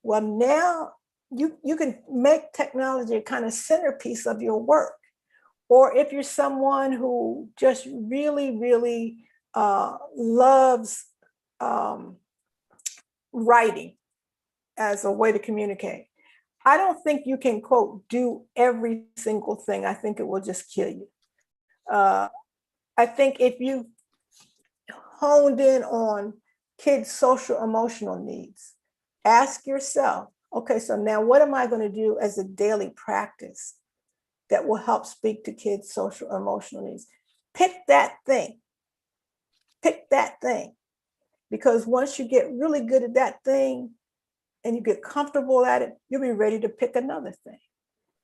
Well, now you can make technology a kind of centerpiece of your work. Or if you're someone who just really, really loves writing as a way to communicate, I don't think you can, quote, do every single thing. I think it will just kill you. I think if you honed in on kids' social emotional needs, ask yourself, okay, so now what am I going to do as a daily practice that will help speak to kids' social emotional needs? Pick that thing. Pick that thing. because once you get really good at that thing and you get comfortable at it, you'll be ready to pick another thing.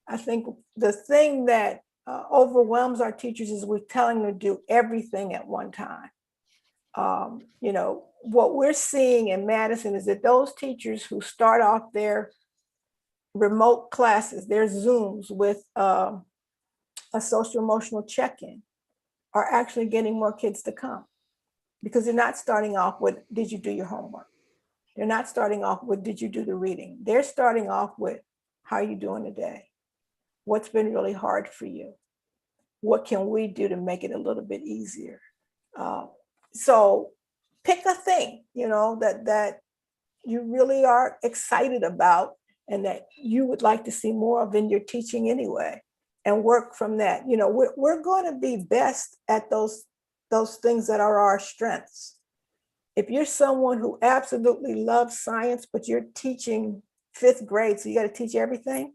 I think the thing that overwhelms our teachers is we're telling them to do everything at one time. You know, what we're seeing in Madison is that those teachers who start off their remote classes, their Zooms with a social emotional check-in, are actually getting more kids to come, because they're not starting off with, did you do your homework? They're not starting off with, did you do the reading? They're starting off with, how are you doing today? What's been really hard for you? What can we do to make it a little bit easier? So pick a thing, you know, that you really are excited about and that you would like to see more of in your teaching anyway, and work from that. You know, we're going to be best at those things that are our strengths. If you're someone who absolutely loves science, but you're teaching 5th grade, so you got to teach everything,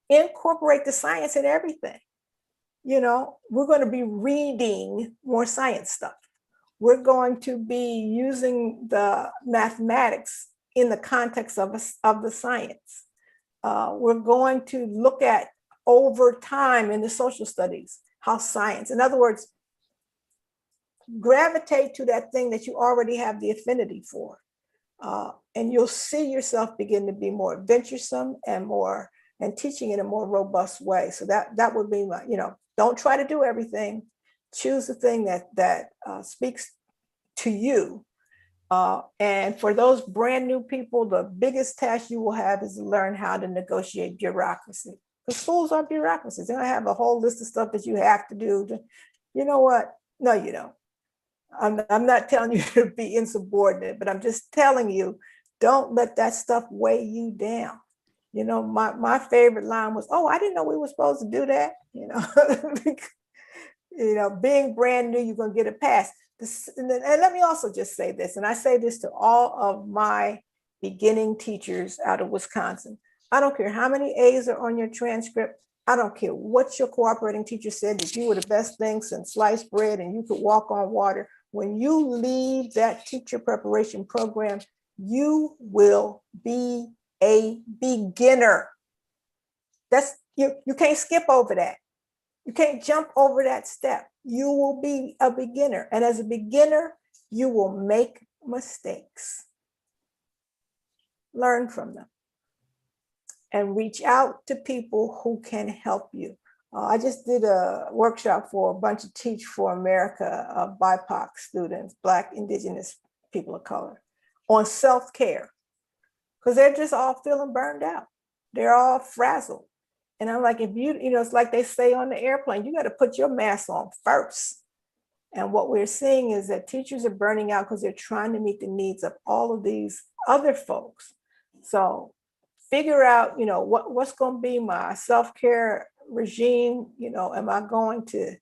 incorporate the science in everything. You know, we're going to be reading more science stuff. We're going to be using the mathematics in the context of the science. We're going to look at over time in the social studies, how science, in other words, gravitate to that thing that you already have the affinity for. And you'll see yourself begin to be more adventuresome and teaching in a more robust way. So that would be my, you know, don't try to do everything. Choose the thing that speaks to you. And for those brand new people, the biggest task you will have is to learn how to negotiate bureaucracy. Because schools are bureaucracies. They don't have a whole list of stuff that you have to do. You know what? No, you don't. I'm not telling you to be insubordinate, but I'm just telling you, don't let that stuff weigh you down. You know, my favorite line was, "Oh, I didn't know we were supposed to do that." You know, you know, being brand new, you're going to get a pass. And let me also just say this, and I say this to all of my beginning teachers out of Wisconsin. I don't care how many A's are on your transcript. I don't care what your cooperating teacher said, that you were the best thing since sliced bread and you could walk on water. When you leave that teacher preparation program, you will be a beginner. That's you can't skip over that. You can't jump over that step. You will be a beginner. And as a beginner, you will make mistakes. Learn from them and reach out to people who can help you. I just did a workshop for a bunch of Teach for America BIPOC students, Black, Indigenous people of color, on self-care, because they're just all feeling burned out. They're all frazzled. And I'm like, if you know, it's like they say on the airplane, you got to put your mask on first. And what we're seeing is that teachers are burning out because they're trying to meet the needs of all of these other folks. So figure out, you know, what's going to be my self-care regime. You know, am I going to,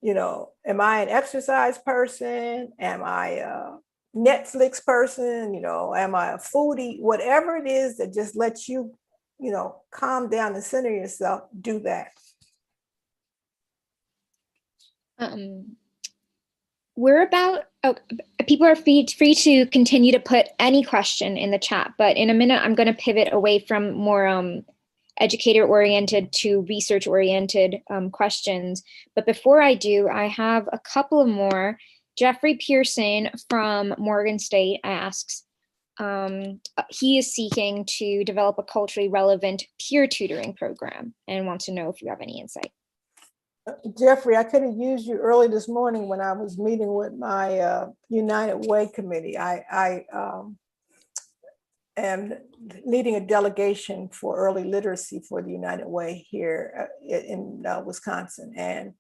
you know, am I an exercise person? Am I a Netflix person? You know, am I a foodie? Whatever it is that just lets you, you know, calm down and center yourself, do that. People are free to continue to put any question in the chat, but in a minute, I'm going to pivot away from more educator-oriented to research-oriented questions. But before I do, I have a couple of more. Jeffrey Pearson from Morgan State asks, he is seeking to develop a culturally relevant peer tutoring program and wants to know if you have any insight. Jeffrey, I could have used you early this morning when I was meeting with my United Way committee. I am leading a delegation for early literacy for the United Way here in Wisconsin. And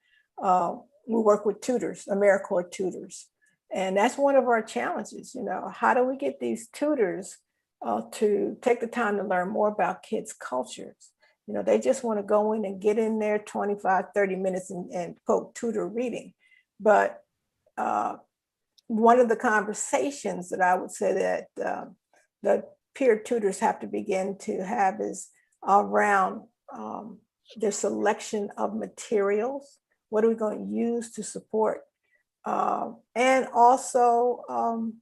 we work with tutors, AmeriCorps tutors. And that's one of our challenges, you know, how do we get these tutors to take the time to learn more about kids' cultures? You know, they just want to go in and get in there 25, 30 minutes and quote, tutor reading. But one of the conversations that I would say that the peer tutors have to begin to have is around their selection of materials. What are we going to use to support And also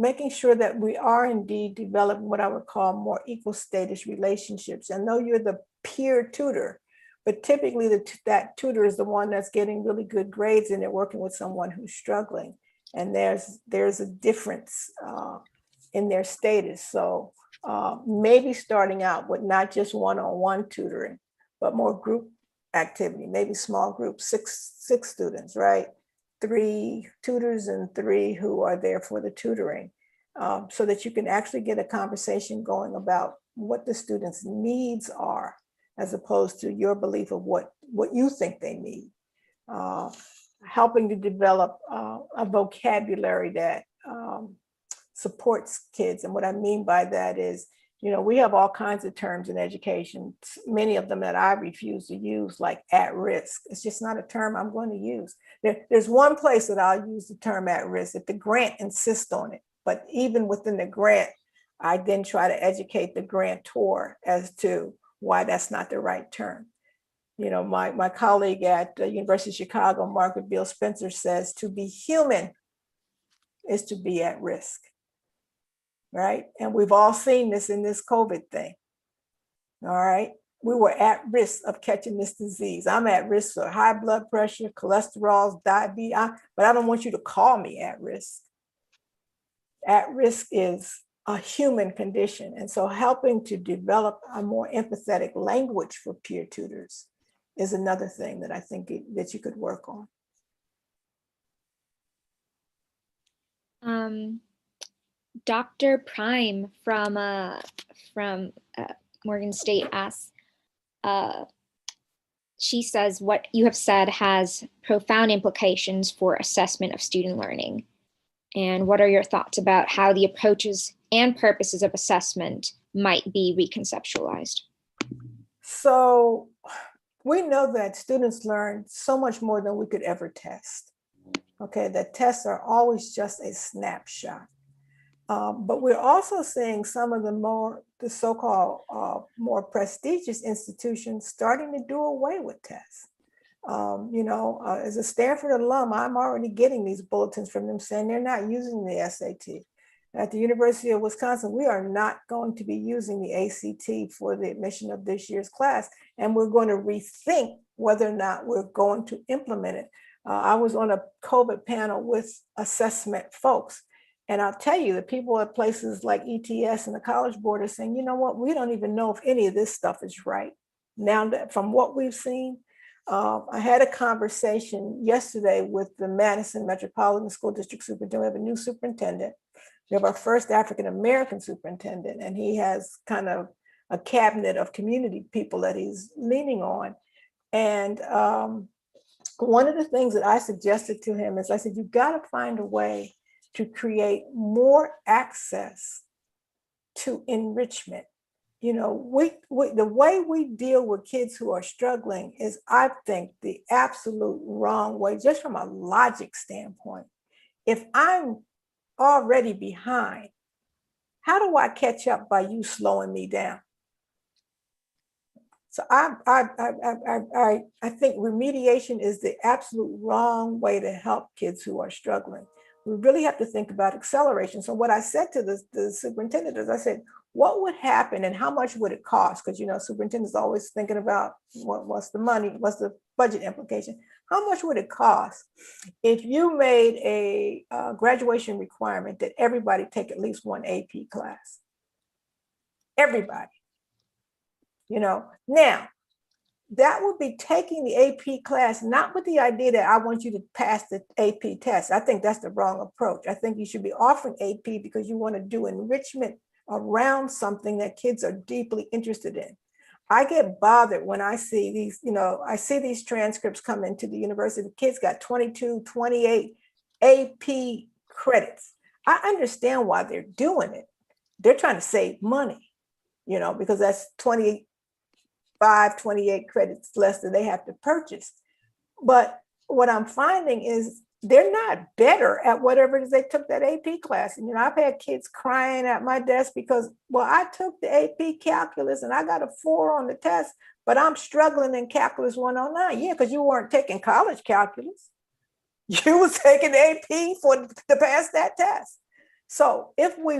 making sure that we are indeed developing what I would call more equal status relationships. And though you're the peer tutor, but typically that tutor is the one that's getting really good grades and they're working with someone who's struggling. And there's a difference in their status. So maybe starting out with not just one-on-one tutoring, but more group activity, maybe small groups, six students, right? 3 tutors and 3 who are there for the tutoring, so that you can actually get a conversation going about what the students' needs are, as opposed to your belief of what you think they need. Helping to develop a vocabulary that supports kids. And what I mean by that is, you know, we have all kinds of terms in education, many of them that I refuse to use, like at risk. It's just not a term I'm going to use. There's one place that I'll use the term at risk if the grant insists on it. But even within the grant, I then try to educate the grantor as to why that's not the right term. You know, my colleague at the University of Chicago, Margaret Beal Spencer, says to be human is to be at risk. Right? And we've all seen this in this COVID thing. All right. We were at risk of catching this disease. I'm at risk for high blood pressure, cholesterol, diabetes, but I don't want you to call me at risk. At risk is a human condition. And so helping to develop a more empathetic language for peer tutors is another thing that I think that you could work on. Dr. Prime from Morgan State asks, she says, what you have said has profound implications for assessment of student learning. And what are your thoughts about how the approaches and purposes of assessment might be reconceptualized? So we know that students learn so much more than we could ever test. Okay, that tests are always just a snapshot. But we're also seeing some of the so-called more prestigious institutions starting to do away with tests. You know, as a Stanford alum, I'm already getting these bulletins from them saying they're not using the SAT. At the University of Wisconsin, we are not going to be using the ACT for the admission of this year's class, and we're going to rethink whether or not we're going to implement it. I was on a COVID panel with assessment folks, and I'll tell you, the people at places like ETS and the College Board are saying, you know what, we don't even know if any of this stuff is right. Now, that from what we've seen, I had a conversation yesterday with the Madison Metropolitan School District superintendent. We have a new superintendent. We have our first African-American superintendent, and he has kind of a cabinet of community people that he's leaning on. And one of the things that I suggested to him is I said, you've got to find a way to create more access to enrichment. You know, the way we deal with kids who are struggling is, I think, the absolute wrong way, just from a logic standpoint. If I'm already behind, how do I catch up by you slowing me down? So I think remediation is the absolute wrong way to help kids who are struggling. We really have to think about acceleration. So what I said to the superintendent is, I said, what would happen and how much would it cost? Because, you know, superintendent's always thinking about what's the money, what's the budget implication? How much would it cost if you made a graduation requirement that everybody take at least one AP class? Everybody. You know, now that would be taking the AP class, not with the idea that I want you to pass the AP test. I think that's the wrong approach. I think you should be offering AP because you want to do enrichment around something that kids are deeply interested in. I get bothered when I see these, you know, I see these transcripts come into the university. The kids got 22, 28 AP credits. I understand why they're doing it. They're trying to save money, you know, because that's 28 credits less than they have to purchase. But what I'm finding is they're not better at whatever it is they took that AP class. And, you know, I've had kids crying at my desk because, well, I took the AP calculus and I got a 4 on the test, but I'm struggling in calculus 109. Yeah, because you weren't taking college calculus. you was taking AP to pass that test. So if we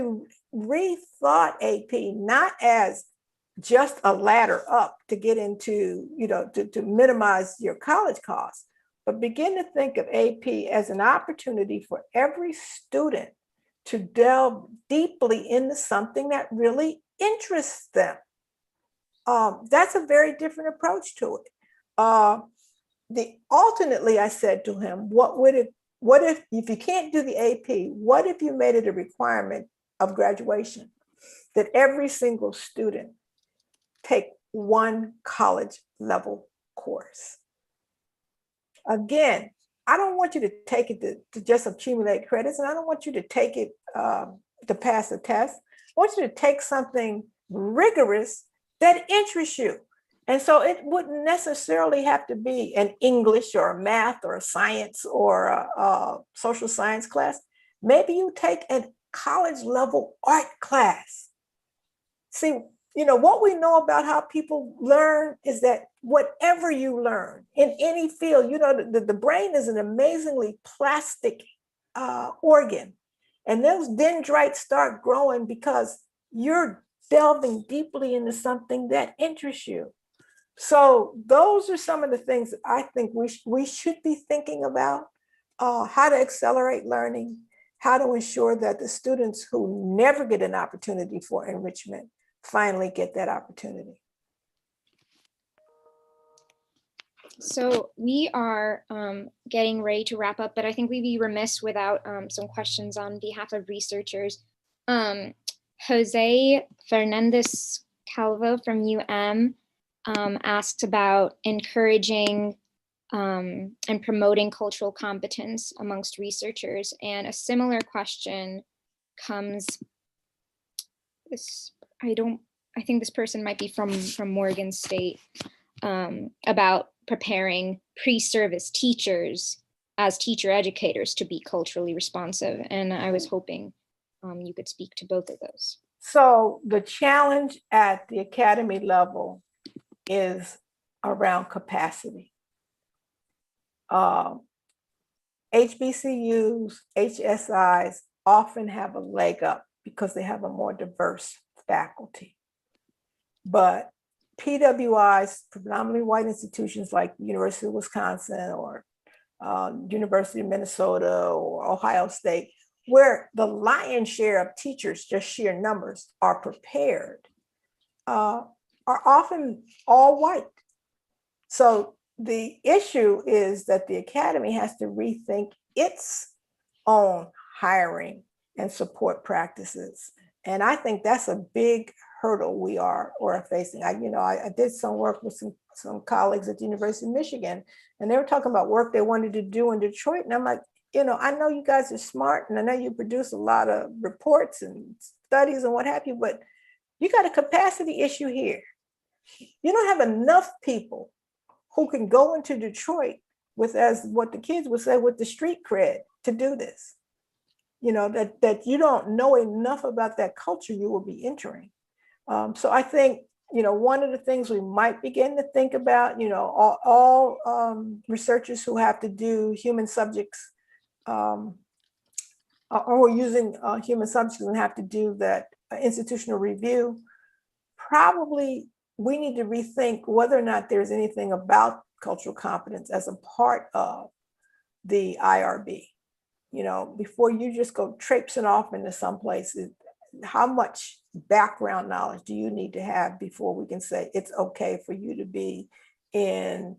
rethought AP not as just a ladder up to get into, to minimize your college costs, but begin to think of AP as an opportunity for every student to delve deeply into something that really interests them. That's a very different approach to it. Alternately, I said to him, what if you can't do the AP, what if you made it a requirement of graduation that every single student take one college level course? Again, I don't want you to take it to just accumulate credits, and I don't want you to take it to pass a test. I want you to take something rigorous that interests you. And so it wouldn't necessarily have to be an English or a math or a science or a social science class. Maybe you take a college level art class. See, what we know about how people learn is that whatever you learn in any field, the brain is an amazingly plastic organ. And those dendrites start growing because you're delving deeply into something that interests you. So those are some of the things that I think we should be thinking about, how to accelerate learning, how to ensure that the students who never get an opportunity for enrichment finally get that opportunity. So we are getting ready to wrap up, but I think we'd be remiss without some questions on behalf of researchers. Jose Fernandez Calvo from UM asked about encouraging and promoting cultural competence amongst researchers. And a similar question comes, I think this person might be from Morgan State, about preparing pre-service teachers as teacher educators to be culturally responsive. And I was hoping you could speak to both of those. So the challenge at the academy level is around capacity. HBCUs, HSIs often have a leg up because they have a more diverse faculty. But PWIs, predominantly white institutions like University of Wisconsin or University of Minnesota or Ohio State, where the lion's share of teachers, just sheer numbers, are prepared, are often all white. So the issue is that the academy has to rethink its own hiring and support practices. And I think that's a big hurdle we are facing. I did some work with some colleagues at the University of Michigan, and they were talking about work they wanted to do in Detroit. And I'm like, I know you guys are smart, and I know you produce a lot of reports and studies and what have you, but you got a capacity issue here. You don't have enough people who can go into Detroit with, as what the kids would say, with the street cred to do this. That you don't know enough about that culture you will be entering. So I think, one of the things we might begin to think about, all researchers who have to do human subjects or using human subjects and have to do that institutional review, probably we need to rethink whether or not there's anything about cultural competence as a part of the IRB. Before you just go traipsing off into some places, how much background knowledge do you need to have before we can say it's okay for you to be in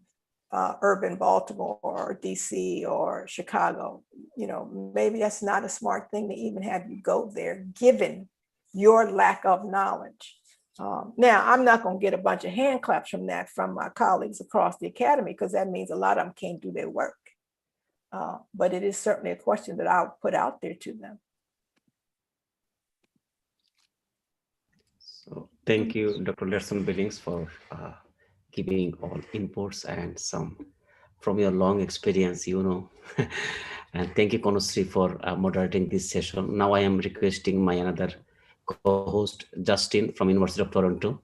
urban Baltimore or DC or Chicago? Maybe that's not a smart thing to even have you go there, given your lack of knowledge. Now, I'm not going to get a bunch of hand claps from my colleagues across the academy, because that means a lot of them can't do their work. But it is certainly a question that I'll put out there to them. So thank you, Dr. Lerson Billings, for giving all inputs and some from your long experience, and thank you, Konusri, for moderating this session. Now I am requesting my another co-host, Justin from University of Toronto.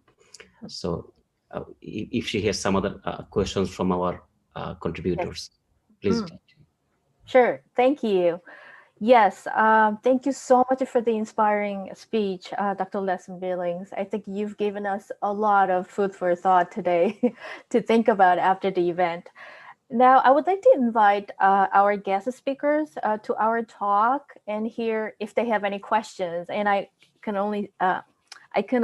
So if she has some other questions from our contributors, please. Sure. Thank you. Yes, thank you so much for the inspiring speech, Dr. Lesson Billings. I think you've given us a lot of food for thought today to think about after the event. Now, I would like to invite our guest speakers to our talk and hear if they have any questions. And can only, I can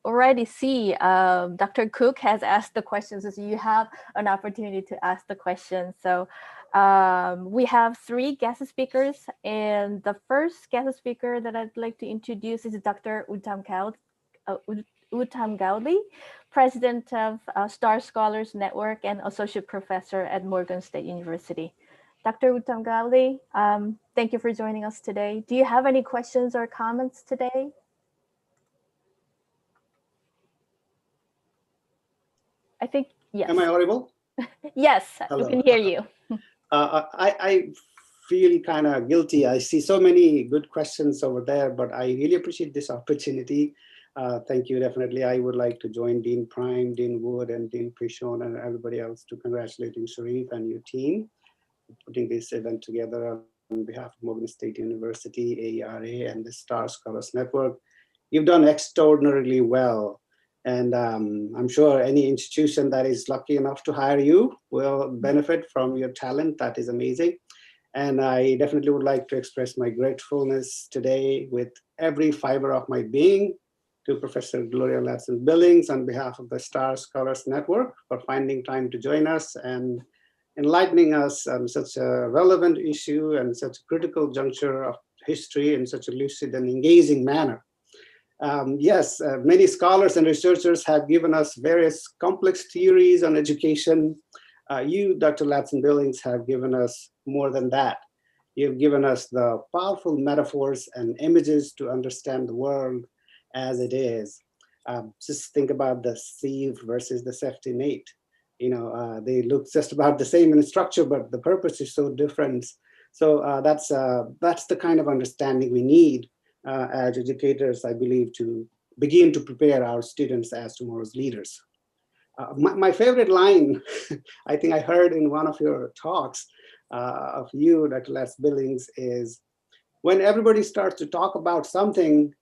already see Dr. Cook has asked the questions, so you have an opportunity to ask the questions. So we have 3 guest speakers, and the first guest speaker that I'd like to introduce is Dr. Uttam Gaudli, President of Star Scholars Network and Associate Professor at Morgan State University. Dr. Uttam Gaudli, thank you for joining us today. Do you have any questions or comments today? I think, yes. Am I audible? Yes, Hello. we can hear you. I feel kind of guilty. I see so many good questions over there, but I really appreciate this opportunity. Thank you, definitely. I would like to join Dean Prime, Dean Wood, and Dean Prishon, and everybody else to congratulating Sharif and your team for putting this event together on behalf of Morgan State University, AERA, and the Star Scholars Network. You've done extraordinarily well. And I'm sure any institution that is lucky enough to hire you will benefit from your talent. That is amazing. And I definitely would like to express my gratefulness today with every fiber of my being to Professor Gloria Ladson-Billings on behalf of the Star Scholars Network for finding time to join us and enlightening us on such a relevant issue and such a critical juncture of history in such a lucid and engaging manner. Yes, many scholars and researchers have given us various complex theories on education. You, Dr. Ladson-Billings, have given us more than that. You've given us the powerful metaphors and images to understand the world as it is. Just think about the sieve versus the safety net. You know, they look just about the same in structure, but the purpose is so different. So that's the kind of understanding we need as educators, I believe, to begin to prepare our students as tomorrow's leaders. My favorite line, I think I heard in one of your talks of you, Dr. Ladson-Billings, is when everybody starts to talk about something,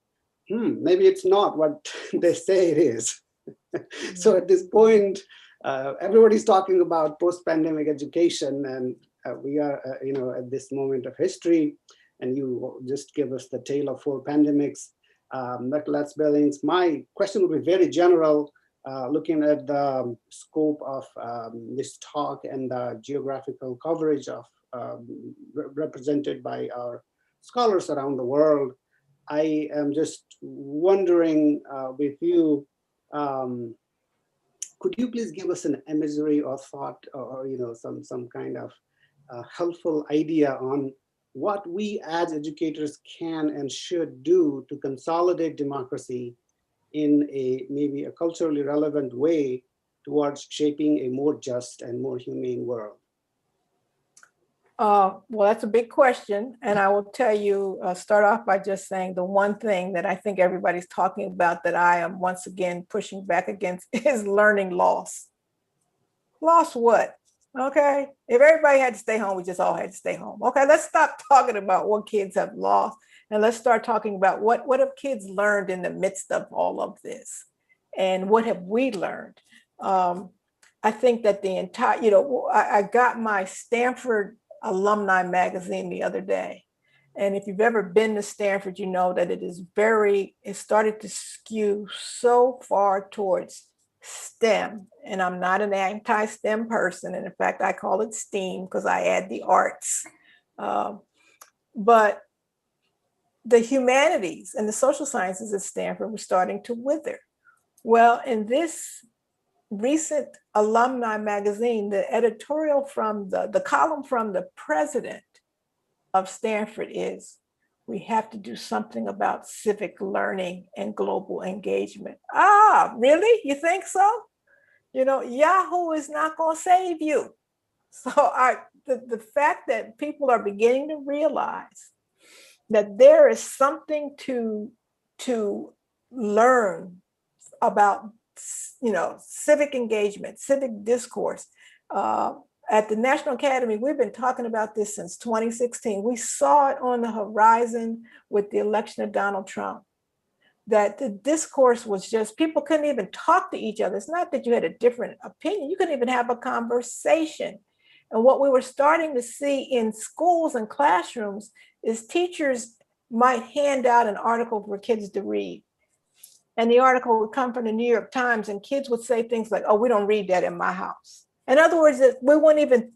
maybe it's not what they say it is. So at this point, everybody's talking about post-pandemic education, and we are, at this moment of history, and you just give us the tale of 4 pandemics. Dr. Ladson-Billings, my question will be very general, looking at the scope of this talk and the geographical coverage of represented by our scholars around the world. I am just wondering with you, could you please give us an imagery or thought or some kind of helpful idea on what we as educators can and should do to consolidate democracy in maybe a culturally relevant way towards shaping a more just and more humane world? Well, that's a big question. And I will tell you, start off by just saying the one thing that I think everybody's talking about that I am once again pushing back against is learning loss. Loss what? Okay, if everybody had to stay home, we just all had to stay home. Okay, let's stop talking about what kids have lost and let's start talking about what have kids learned in the midst of all of this, and what have we learned? I think that the entire, I got my Stanford alumni magazine the other day, and if you've ever been to Stanford, you know that it started to skew so far towards STEM, and I'm not an anti-STEM person, and in fact I call it STEAM because I add the arts, but the humanities and the social sciences at Stanford were starting to wither. Well, in this recent alumni magazine, the editorial from the column from the president of Stanford is, we have to do something about civic learning and global engagement. Ah, really? You think so? Yahoo is not going to save you. So the fact that people are beginning to realize that there is something to learn about, civic engagement, civic discourse, at the National Academy, we've been talking about this since 2016. We saw it on the horizon with the election of Donald Trump, that the discourse was just, people couldn't even talk to each other. It's not that you had a different opinion, you couldn't even have a conversation. And what we were starting to see in schools and classrooms is teachers might hand out an article for kids to read. And the article would come from the New York Times, and kids would say things like, oh, we don't read that in my house. In other words, we wouldn't even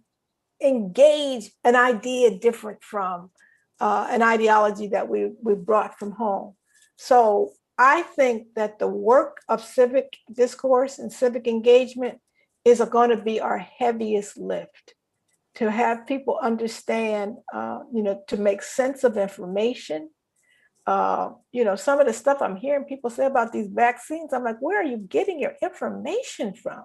engage an idea different from an ideology that we brought from home. So I think that the work of civic discourse and civic engagement is going to be our heaviest lift, to have people understand, to make sense of information. Some of the stuff I'm hearing people say about these vaccines, I'm like, where are you getting your information from?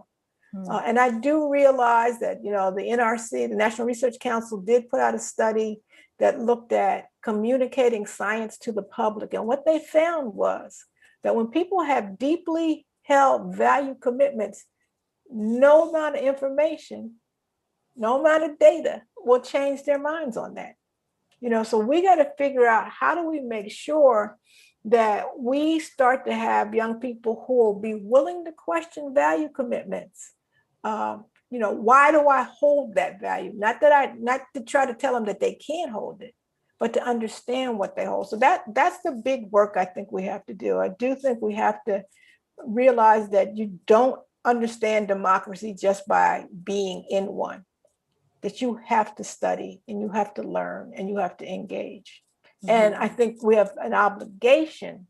And I do realize that, the NRC, the National Research Council, did put out a study that looked at communicating science to the public. And what they found was that when people have deeply held value commitments, no amount of information, no amount of data will change their minds on that. So we got to figure out, how do we make sure that we start to have young people who will be willing to question value commitments? Why do I hold that value? Not to try to tell them that they can't hold it, but to understand what they hold. So that's the big work I think we have to do. I do think we have to realize that you don't understand democracy just by being in one, that you have to study and you have to learn and you have to engage. And I think we have an obligation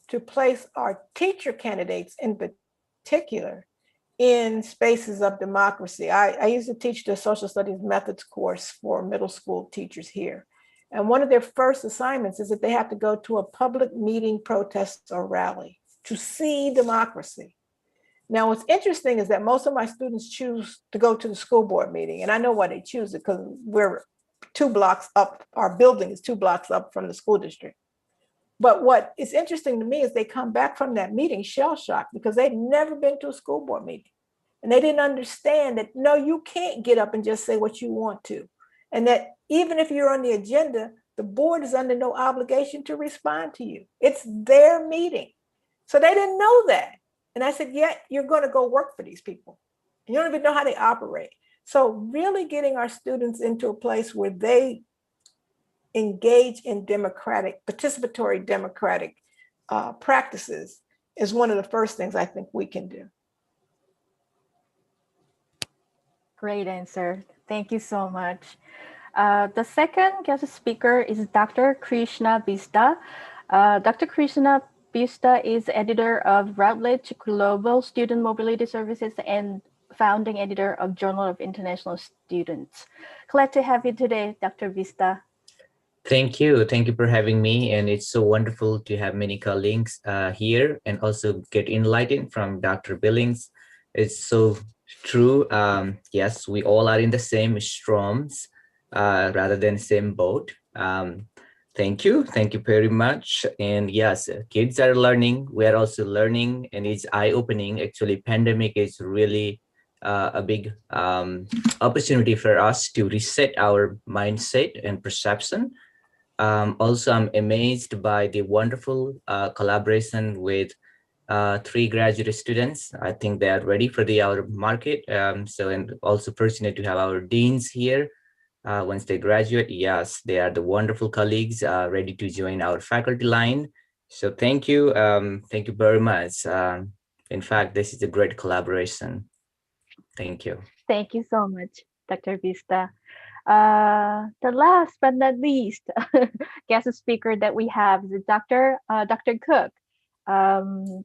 to place our teacher candidates in particular in spaces of democracy. I used to teach the social studies methods course for middle school teachers here. And one of their first assignments is that they have to go to a public meeting, protest, or rally to see democracy. Now, what's interesting is that most of my students choose to go to the school board meeting. And I know why they choose it, because we're 2 blocks up, our building is 2 blocks up from the school district. But what is interesting to me is they come back from that meeting shell-shocked, because they'd never been to a school board meeting. And they didn't understand that, no, you can't get up and just say what you want to. And that even if you're on the agenda, the board is under no obligation to respond to you. It's their meeting. So they didn't know that. And I said, yeah, you're going to go work for these people. You don't even know how they operate. So really getting our students into a place where they engage in participatory democratic practices is one of the first things I think we can do. Great answer. Thank you so much. The second guest speaker is Dr. Krishna Bista. Dr. Krishna Bista is editor of Routledge Global Student Mobility Services and founding editor of Journal of International Students. Glad to have you today, Dr. Bista. Thank you. Thank you for having me. And it's so wonderful to have many colleagues here and also get enlightened from Dr. Billings. It's so true. Yes, we all are in the same storms rather than same boat. Thank you. Thank you very much. And yes, kids are learning. We are also learning, and it's eye-opening. Actually, pandemic is really a big opportunity for us to reset our mindset and perception. Also, I'm amazed by the wonderful collaboration with 3 graduate students. I think they are ready for our market. And also fortunate to have our deans here. Once they graduate, yes, they are the wonderful colleagues ready to join our faculty line. So thank you. Thank you very much. In fact, this is a great collaboration. Thank you. Thank you so much, Dr. Bista. The last but not least guest speaker that we have is Dr. Cook,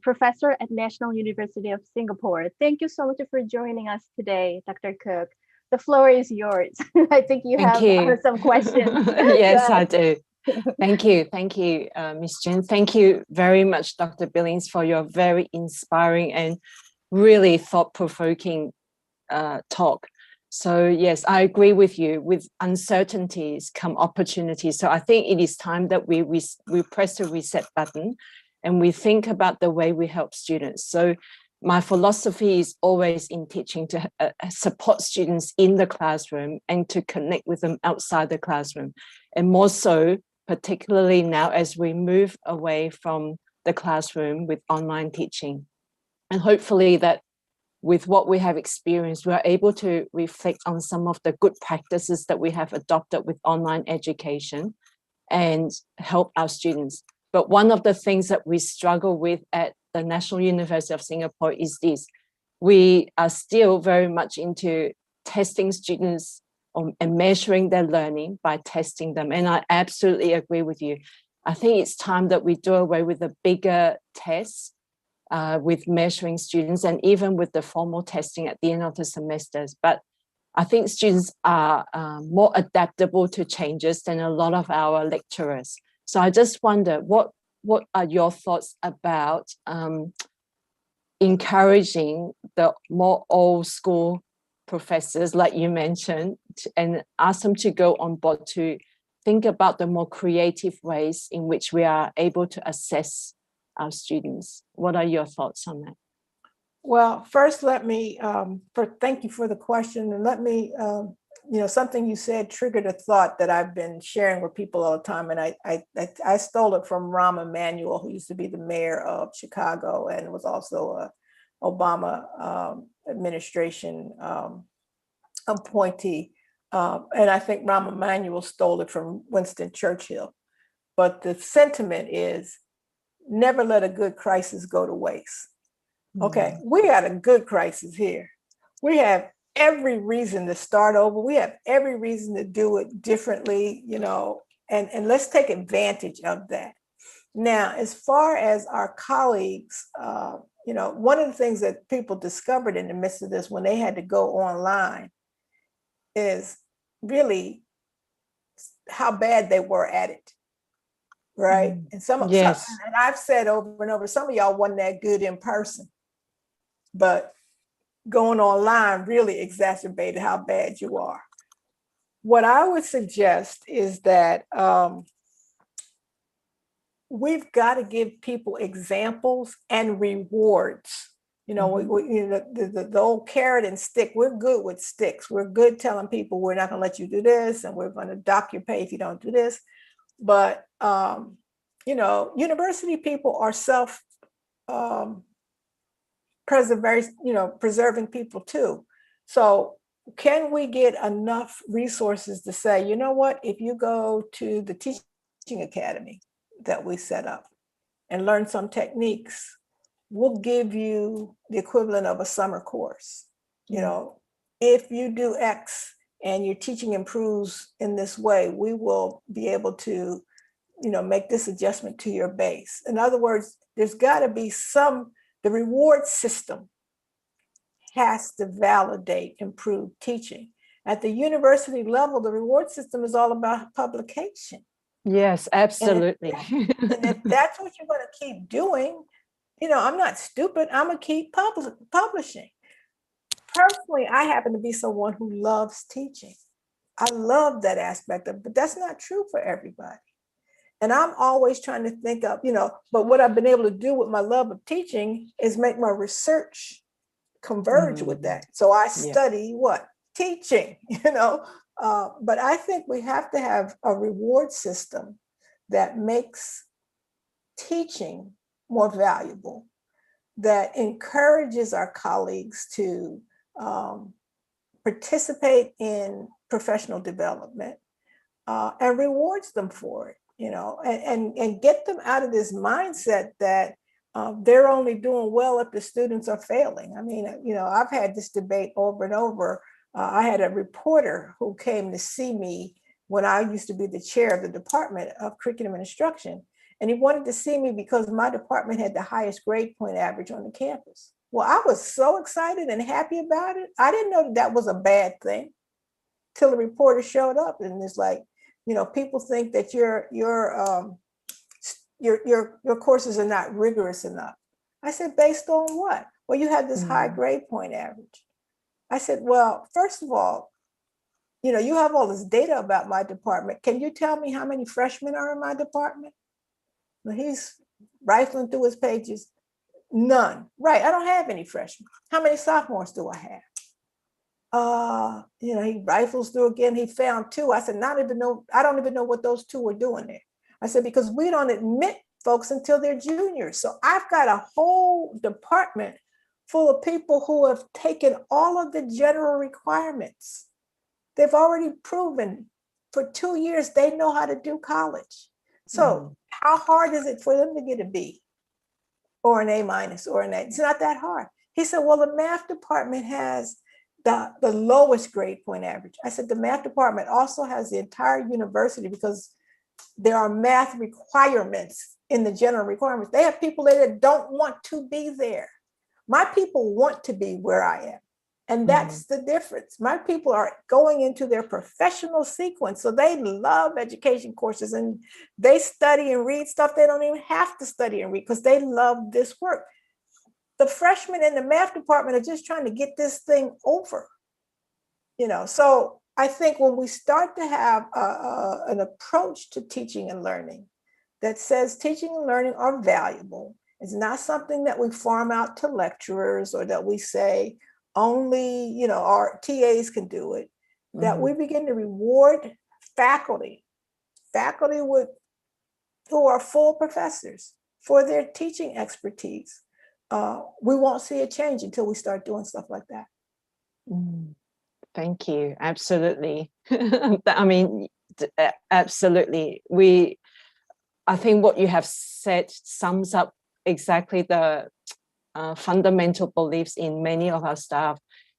professor at National University of Singapore. Thank you so much for joining us today, Dr. Cook. The floor is yours. I think you have some questions. Yes, I do. Thank you, Ms. Jen. Thank you very much, Dr. Billings, for your very inspiring and really thought-provoking talk. So yes, I agree with you. With uncertainties come opportunities. So I think it is time that we press the reset button and we think about the way we help students. So my philosophy is always in teaching to support students in the classroom and to connect with them outside the classroom. And more so, particularly now as we move away from the classroom with online teaching. And hopefully that with what we have experienced, we're able to reflect on some of the good practices that we have adopted with online education and help our students. But one of the things that we struggle with at the National University of Singapore is this. We are still very much into testing students and measuring their learning by testing them. And I absolutely agree with you. I think it's time that we do away with the bigger tests with measuring students and even with the formal testing at the end of the semesters. But I think students are more adaptable to changes than a lot of our lecturers. So I just wonder, what are your thoughts about encouraging the more old school professors, like you mentioned, and ask them to go on board to think about the more creative ways in which we are able to assess our students? What are your thoughts on that? Well, first, let me, thank you for the question. And let me, something you said triggered a thought that I've been sharing with people all the time. And I stole it from Rahm Emanuel, who used to be the mayor of Chicago and was also a Obama administration appointee. And I think Rahm Emanuel stole it from Winston Churchill. But the sentiment is, never let a good crisis go to waste. Okay, we had a good crisis here. We have every reason to start over. We have every reason to do it differently, and let's take advantage of that. Now, as far as our colleagues, one of the things that people discovered in the midst of this when they had to go online is really how bad they were at it. Right. And and I've said over and over, some of y'all wasn't that good in person, but going online really exacerbated how bad you are. What I would suggest is that we've got to give people examples and rewards. The old carrot and stick, we're good with sticks. We're good telling people we're not going to let you do this and we're going to dock your pay if you don't do this. But, university people are preserving people too. So can we get enough resources to say, you know what, if you go to the teaching academy that we set up and learn some techniques, we'll give you the equivalent of a summer course. If you do X and your teaching improves in this way, we will be able to, make this adjustment to your base. In other words, there's got to be the reward system has to validate improved teaching. At the university level, the reward system is all about publication. Yes, absolutely. And if that's what you're going to keep doing, I'm not stupid. I'm going to keep publishing. Personally, I happen to be someone who loves teaching. I love that aspect of it, but that's not true for everybody. And I'm always trying to think of, but what I've been able to do with my love of teaching is make my research converge with that. So I study teaching, but I think we have to have a reward system that makes teaching more valuable, that encourages our colleagues to participate in professional development and rewards them for it, and get them out of this mindset that they're only doing well if the students are failing. I mean, I've had this debate over and over. I had a reporter who came to see me when I used to be the chair of the Department of Curriculum and Instruction. And he wanted to see me because my department had the highest grade point average on the campus. Well, I was so excited and happy about it. I didn't know that was a bad thing till the reporter showed up, and it's like, people think that your courses are not rigorous enough. I said, based on what? Well, you have this high grade point average. I said, well, first of all, you have all this data about my department. Can you tell me how many freshmen are in my department? Well, he's rifling through his pages. None. Right. I don't have any freshmen. How many sophomores do I have? He rifles through again. He found 2. I said, I don't even know what those 2 were doing there. I said, because we don't admit folks until they're juniors. So I've got a whole department full of people who have taken all of the general requirements. They've already proven for 2 years they know how to do college. So how hard is it for them to get a B or an A- or an A? It's not that hard. He said, well, the math department has the lowest grade point average. I said, the math department also has the entire university because there are math requirements in the general requirements. They have people there that don't want to be there. My people want to be where I am. And that's the difference. My people are going into their professional sequence. So they love education courses and they study and read stuff they don't even have to study and read because they love this work. The freshmen in the math department are just trying to get this thing over. So I think when we start to have an approach to teaching and learning that says teaching and learning are valuable, it's not something that we farm out to lecturers or that we say only, our TAs can do it, that we begin to reward faculty who are full professors for their teaching expertise. We won't see a change until we start doing stuff like that. Thank you. Absolutely. I mean, absolutely. I think what you have said sums up exactly the fundamental beliefs in many of our staff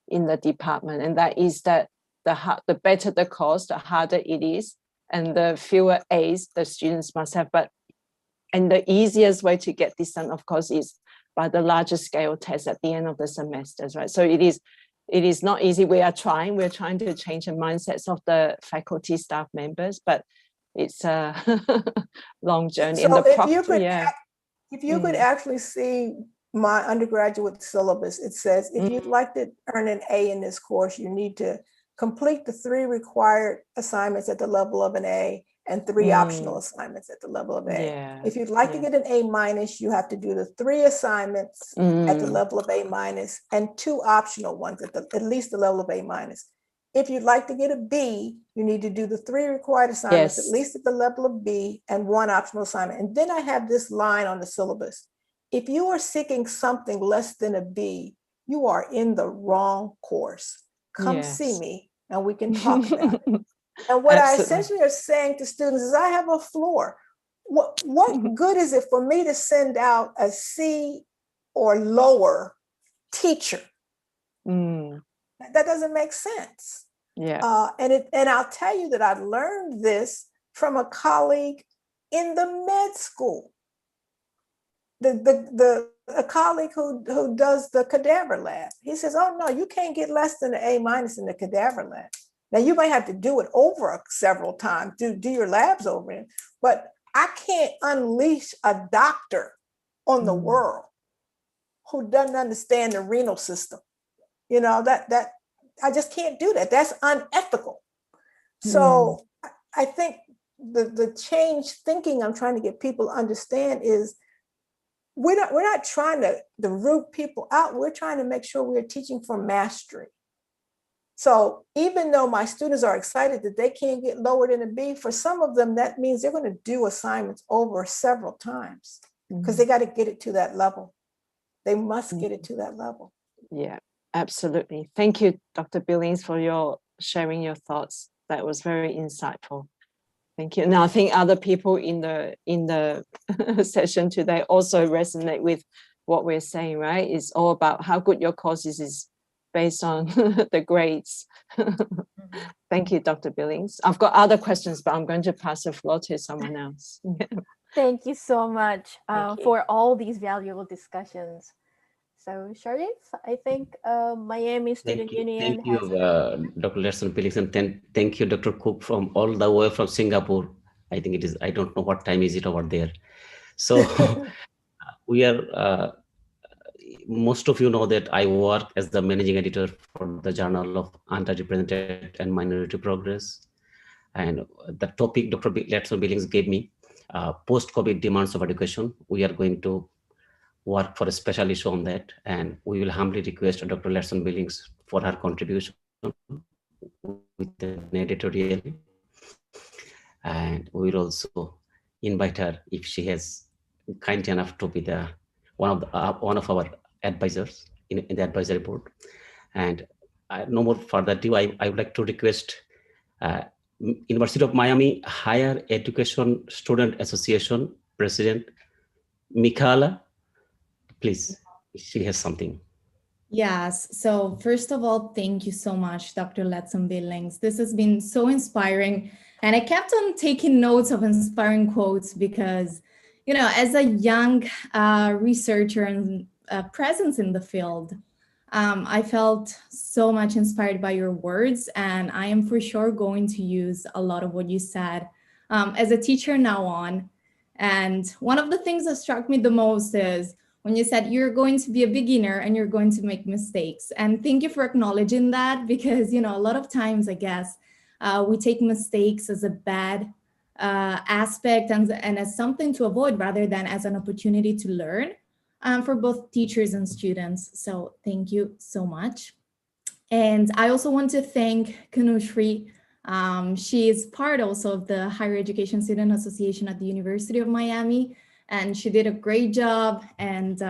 in the department, and that is that the better the course, the harder it is, and the fewer A's the students must have. And the easiest way to get this done, of course, is by the larger scale test at the end of the semesters, right? So it is not easy. We're trying to change the mindsets of the faculty staff members, but it's a long journey. So and if you could actually see my undergraduate syllabus, it says, if you'd like to earn an A in this course, you need to complete the 3 required assignments at the level of an A and 3 optional assignments at the level of A. Yeah. If you'd like to get an A-, you have to do the 3 assignments at the level of A- and 2 optional ones at least the level of A-. If you'd like to get a B, you need to do the 3 required assignments at least at the level of B and 1 optional assignment. And then I have this line on the syllabus. If you are seeking something less than a B, you are in the wrong course. Come see me and we can talk about it. And what I essentially are saying to students is I have a floor. What good is it for me to send out a C or lower teacher? That doesn't make sense. Yeah. And I'll tell you that I learned this from a colleague in the med school. A colleague who does the cadaver lab. He says, oh no, you can't get less than an A- in the cadaver lab. Now you might have to do it over several times, do your labs over it, but I can't unleash a doctor on the world who doesn't understand the renal system. That I just can't do that. That's unethical. So I think the change thinking I'm trying to get people to understand is we're not trying to root people out. We're trying to make sure we're teaching for mastery. So even though my students are excited that they can't get lower than a B, for some of them, that means they're going to do assignments over several times because they got to get it to that level. They must get it to that level. Yeah, absolutely. Thank you, Dr. Billings, for sharing your thoughts. That was very insightful. Thank you. Now I think other people in the session today also resonate with what we're saying, right? It's all about how good your courses is based on the grades. Thank you, Dr. Billings. I've got other questions, but I'm going to pass the floor to someone else. Thank you so much for all these valuable discussions. So Sharif, I think Miami Student Union Thank you, Dr. Lesson Billings, and thank you, Dr. Cook, from all the way from Singapore. I think it is, I don't know what time is it over there. So we are, most of you know that I work as the managing editor for the Journal of Underrepresented and Minority Progress. And the topic Dr. Lesson Billings gave me, post-COVID demands of education. We are going to work for a special issue on that. And we will humbly request Dr. Larson Billings for her contribution with an editorial. And we will also invite her if she has kind enough to be the one of our advisors in the advisory board. And no more further ado, I would like to request University of Miami Higher Education Student Association President Michaela, please, she has something. Yes. So first of all, thank you so much, Dr. Letson Billings. This has been so inspiring. And I kept on taking notes of inspiring quotes because, you know, as a young researcher and presence in the field, I felt so much inspired by your words, and I am for sure going to use a lot of what you said as a teacher now on. And one of the things that struck me the most is when you said you're going to be a beginner and you're going to make mistakes. And thank you for acknowledging that, because, you know, a lot of times, I guess, we take mistakes as a bad aspect and as something to avoid rather than as an opportunity to learn for both teachers and students. So thank you so much. And I also want to thank Kanushri. She is part also of the Higher Education Student Association at the University of Miami. And she did a great job, and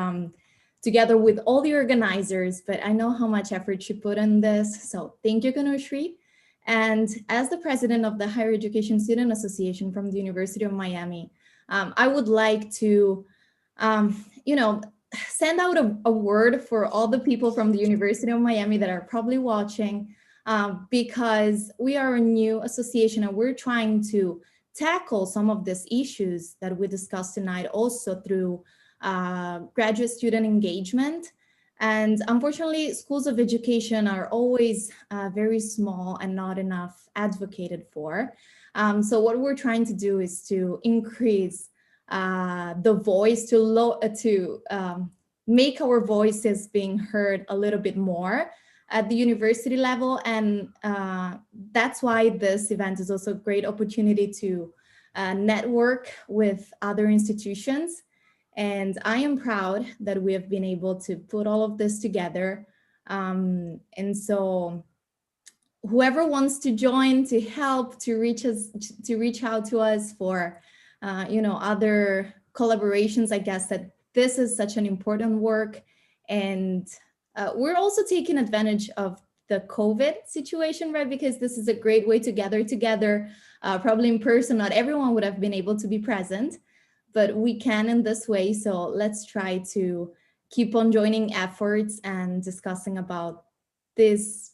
together with all the organizers, but I know how much effort she put in this. So thank you, Kanushri. And as the president of the Higher Education Student Association from the University of Miami, I would like to, you know, send out a word for all the people from the University of Miami that are probably watching, because we are a new association and we're trying to tackle some of these issues that we discussed tonight also through graduate student engagement. And unfortunately, schools of education are always very small and not enough advocated for. So what we're trying to do is to increase the voice, to make our voices being heard a little bit more at the university level. And that's why this event is also a great opportunity to network with other institutions. And I am proud that we have been able to put all of this together. And so whoever wants to join, to help, to reach out to us for you know, other collaborations, I guess that this is such an important work. And we're also taking advantage of the COVID situation, right? Because this is a great way to gather together, probably in person. Not everyone would have been able to be present, but we can in this way. So let's try to keep on joining efforts and discussing about these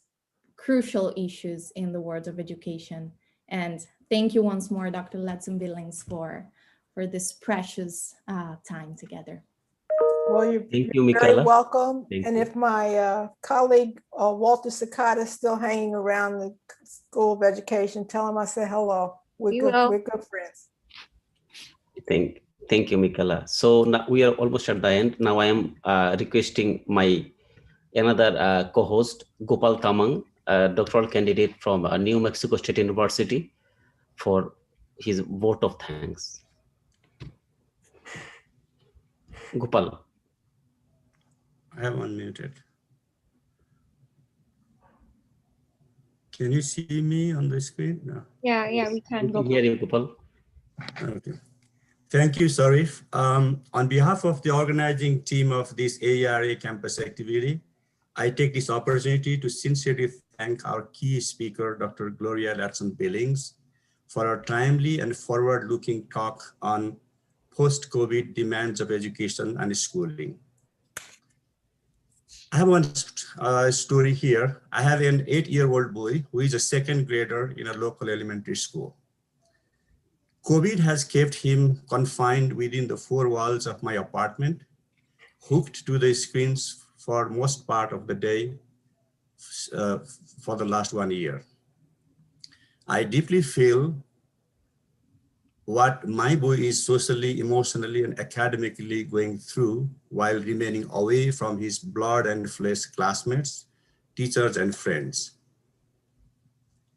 crucial issues in the world of education. And thank you once more, Dr. Letson Billings, for this precious time together. Well, Thank you, you're Michaela. very welcome. Thank and you. if my colleague, Walter Sakata, is still hanging around the School of Education, tell him I said hello. We're good friends. Thank you, Michaela. So now we are almost at the end. Now I am requesting my another co-host, Gopal Tamang, doctoral candidate from New Mexico State University, for his vote of thanks. Gopal. I have unmuted. Can you see me on the screen? No. Yeah, we can. We can hear you, Gopal. Okay. Thank you, Sarif. On behalf of the organizing team of this AERA campus activity, I take this opportunity to sincerely thank our key speaker, Dr. Gloria Latson Billings, for her timely and forward-looking talk on post-COVID demands of education and schooling. I have one story here. I have an 8-year-old boy who is a second grader in a local elementary school. COVID has kept him confined within the 4 walls of my apartment, hooked to the screens for most part of the day for the last 1 year. I deeply feel what my boy is socially, emotionally, and academically going through while remaining away from his blood and flesh classmates, teachers, and friends.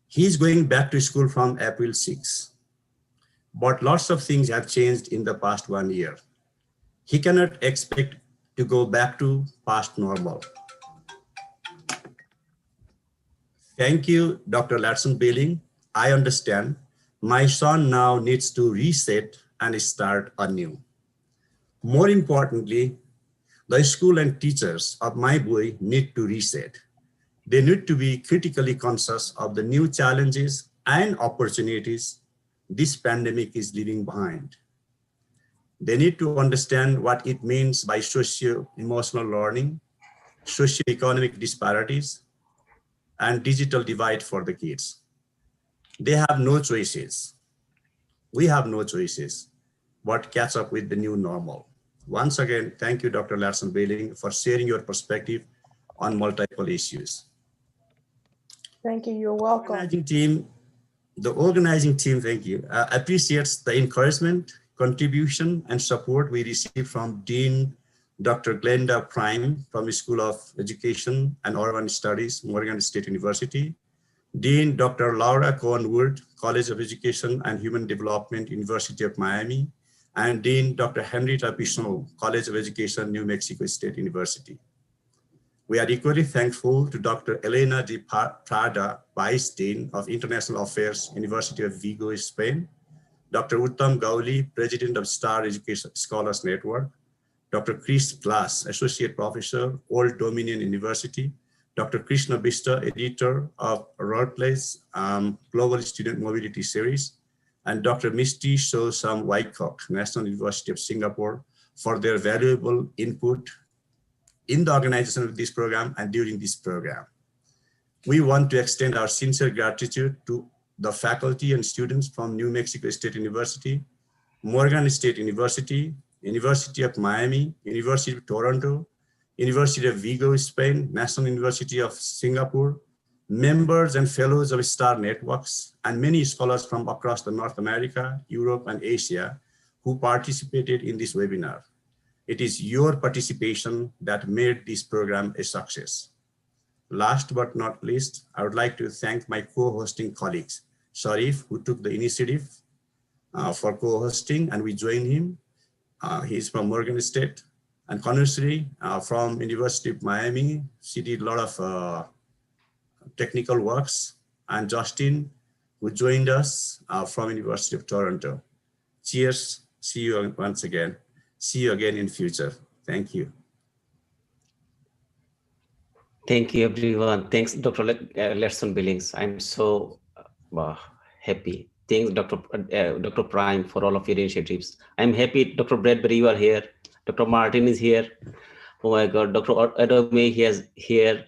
He's going back to school from April 6. But lots of things have changed in the past 1 year. He cannot expect to go back to past normal. Thank you, Dr. Latson Billing. I understand. My son now needs to reset and start anew. More importantly, the school and teachers of my boy need to reset. They need to be critically conscious of the new challenges and opportunities this pandemic is leaving behind. They need to understand what it means by socio-emotional learning, socio-economic disparities, and digital divide for the kids. They have no choices. We have no choices but catch up with the new normal. Once again, thank you, Dr. Larson Billing, for sharing your perspective on multiple issues. Thank you. You're welcome. The organizing team, thank you, appreciates the encouragement, contribution, and support we received from Dean Dr. Glenda Prime from the School of Education and Urban Studies, Morgan State University, Dean Dr. Laura Cohen-Wood, College of Education and Human Development, University of Miami, and Dean Dr. Henrietta Pishon, College of Education, New Mexico State University. We are equally thankful to Dr. Elena de Prada, Vice Dean of International Affairs, University of Vigo, Spain, Dr. Uttam Gauli, President of Star Education Scholars Network, Dr. Chris Glass, Associate Professor, Old Dominion University, Dr. Krishna Bista, Editor of Roleplays Global Student Mobility Series, and Dr. Misty So-Sam Wyckoff, National University of Singapore, for their valuable input in the organization of this program and during this program. We want to extend our sincere gratitude to the faculty and students from New Mexico State University, Morgan State University, University of Miami, University of Toronto, University of Vigo, Spain, National University of Singapore, members and fellows of STAR networks, and many scholars from across the North America, Europe, and Asia who participated in this webinar. It is your participation that made this program a success. Last but not least, I would like to thank my co-hosting colleagues, Sharif, who took the initiative for co-hosting, and we joined him. He's from Morgan State, and Kanusri from University of Miami. She did a lot of technical works, and Justin, who joined us from University of Toronto. Cheers, see you once again. See you again in future. Thank you. Thank you, everyone. Thanks, Dr. Lerson Billings. I'm so happy. Thanks, Dr. Prime, for all of your initiatives. I'm happy, Dr. Bradbury, you are here. Dr. Martin is here. Oh my God, Dr. Adome, he is here.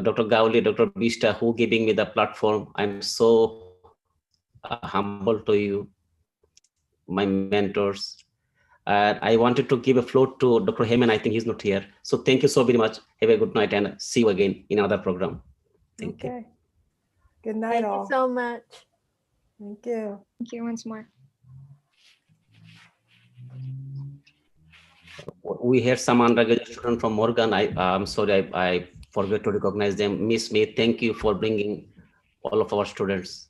Dr. Gauli, Dr. Bista, who giving me the platform. I'm so humble to you, my mentors. And I wanted to give a floor to Dr. Heyman. I think he's not here. So thank you so very much. Have a good night and see you again in another program. Thank you. Good night, all. Thank you so much. Thank you. Thank you once more. We had some undergraduate student from Morgan. I'm sorry, I forgot to recognize them. Miss May, thank you for bringing all of our students.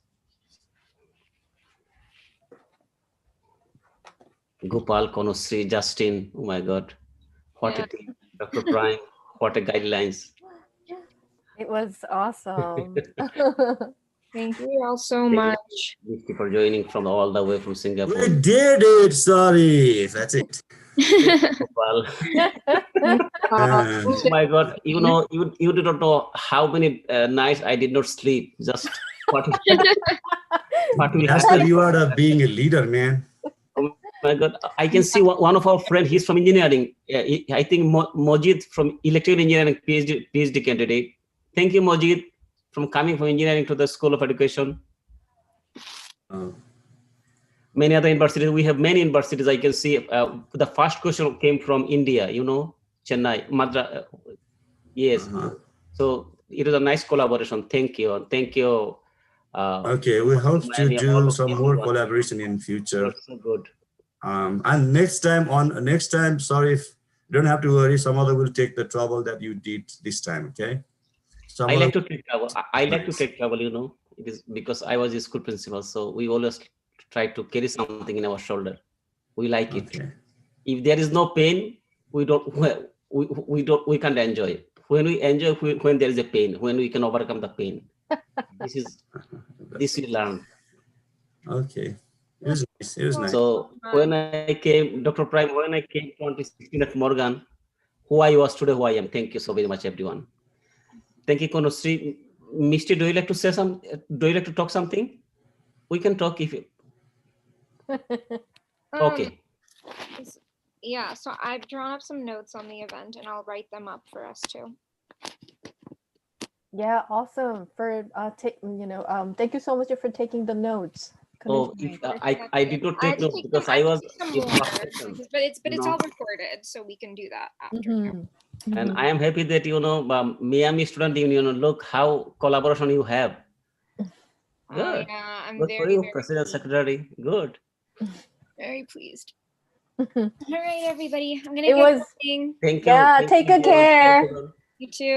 Gopal, Konusri, Justin, oh my God. What a team. Dr. Prime, what a guidelines. It was awesome. Thank you all so much. Thank you for joining from all the way from Singapore. We did it, sorry. That's it. Gopal. Oh my God, you know, you do not know how many nights I did not sleep. Just what That's the reward of being a leader, man. Oh my God, I can see one of our friends, he's from engineering. I think Mojid from electrical engineering PhD candidate. Thank you, Mojid, from coming from engineering to the School of Education. Many other universities, we have many universities. I can see the first question came from India, you know, Chennai, Madras. Yes. So it was a nice collaboration. Thank you. Thank you. Okay, we hope to do some more collaboration in future. So good. And next time, sorry, if you don't have to worry, some other will take the trouble that you did this time, okay? I like to take trouble. I like to take trouble, you know, it is because I was a school principal. So we always try to carry something in our shoulder. We like it. If there is no pain, we don't, we can't enjoy. When we enjoy, when there is a pain, when we can overcome the pain. This we learn. Okay, it was nice. It was nice. So when I came, Dr. Prime, when I came 2016 at Morgan, who I was today, who I am. Thank you so very much, everyone. Thank you, Konusri. Misty, do you like to say do you like to talk something? We can talk if you. Okay. Yeah, so I've drawn up some notes on the event and I'll write them up for us too. Yeah, awesome. For thank you so much for taking the notes. Oh, I did not take notes because I was in first section. But it's all recorded, so we can do that after. And I am happy that Miami Student Union, look how collaboration you have. Good. Yeah, I'm Good for very, you, very President pleased. Secretary. Good. Very pleased. All right, everybody. I'm gonna get going. Thank you. Yeah, Thank take you good care. You too.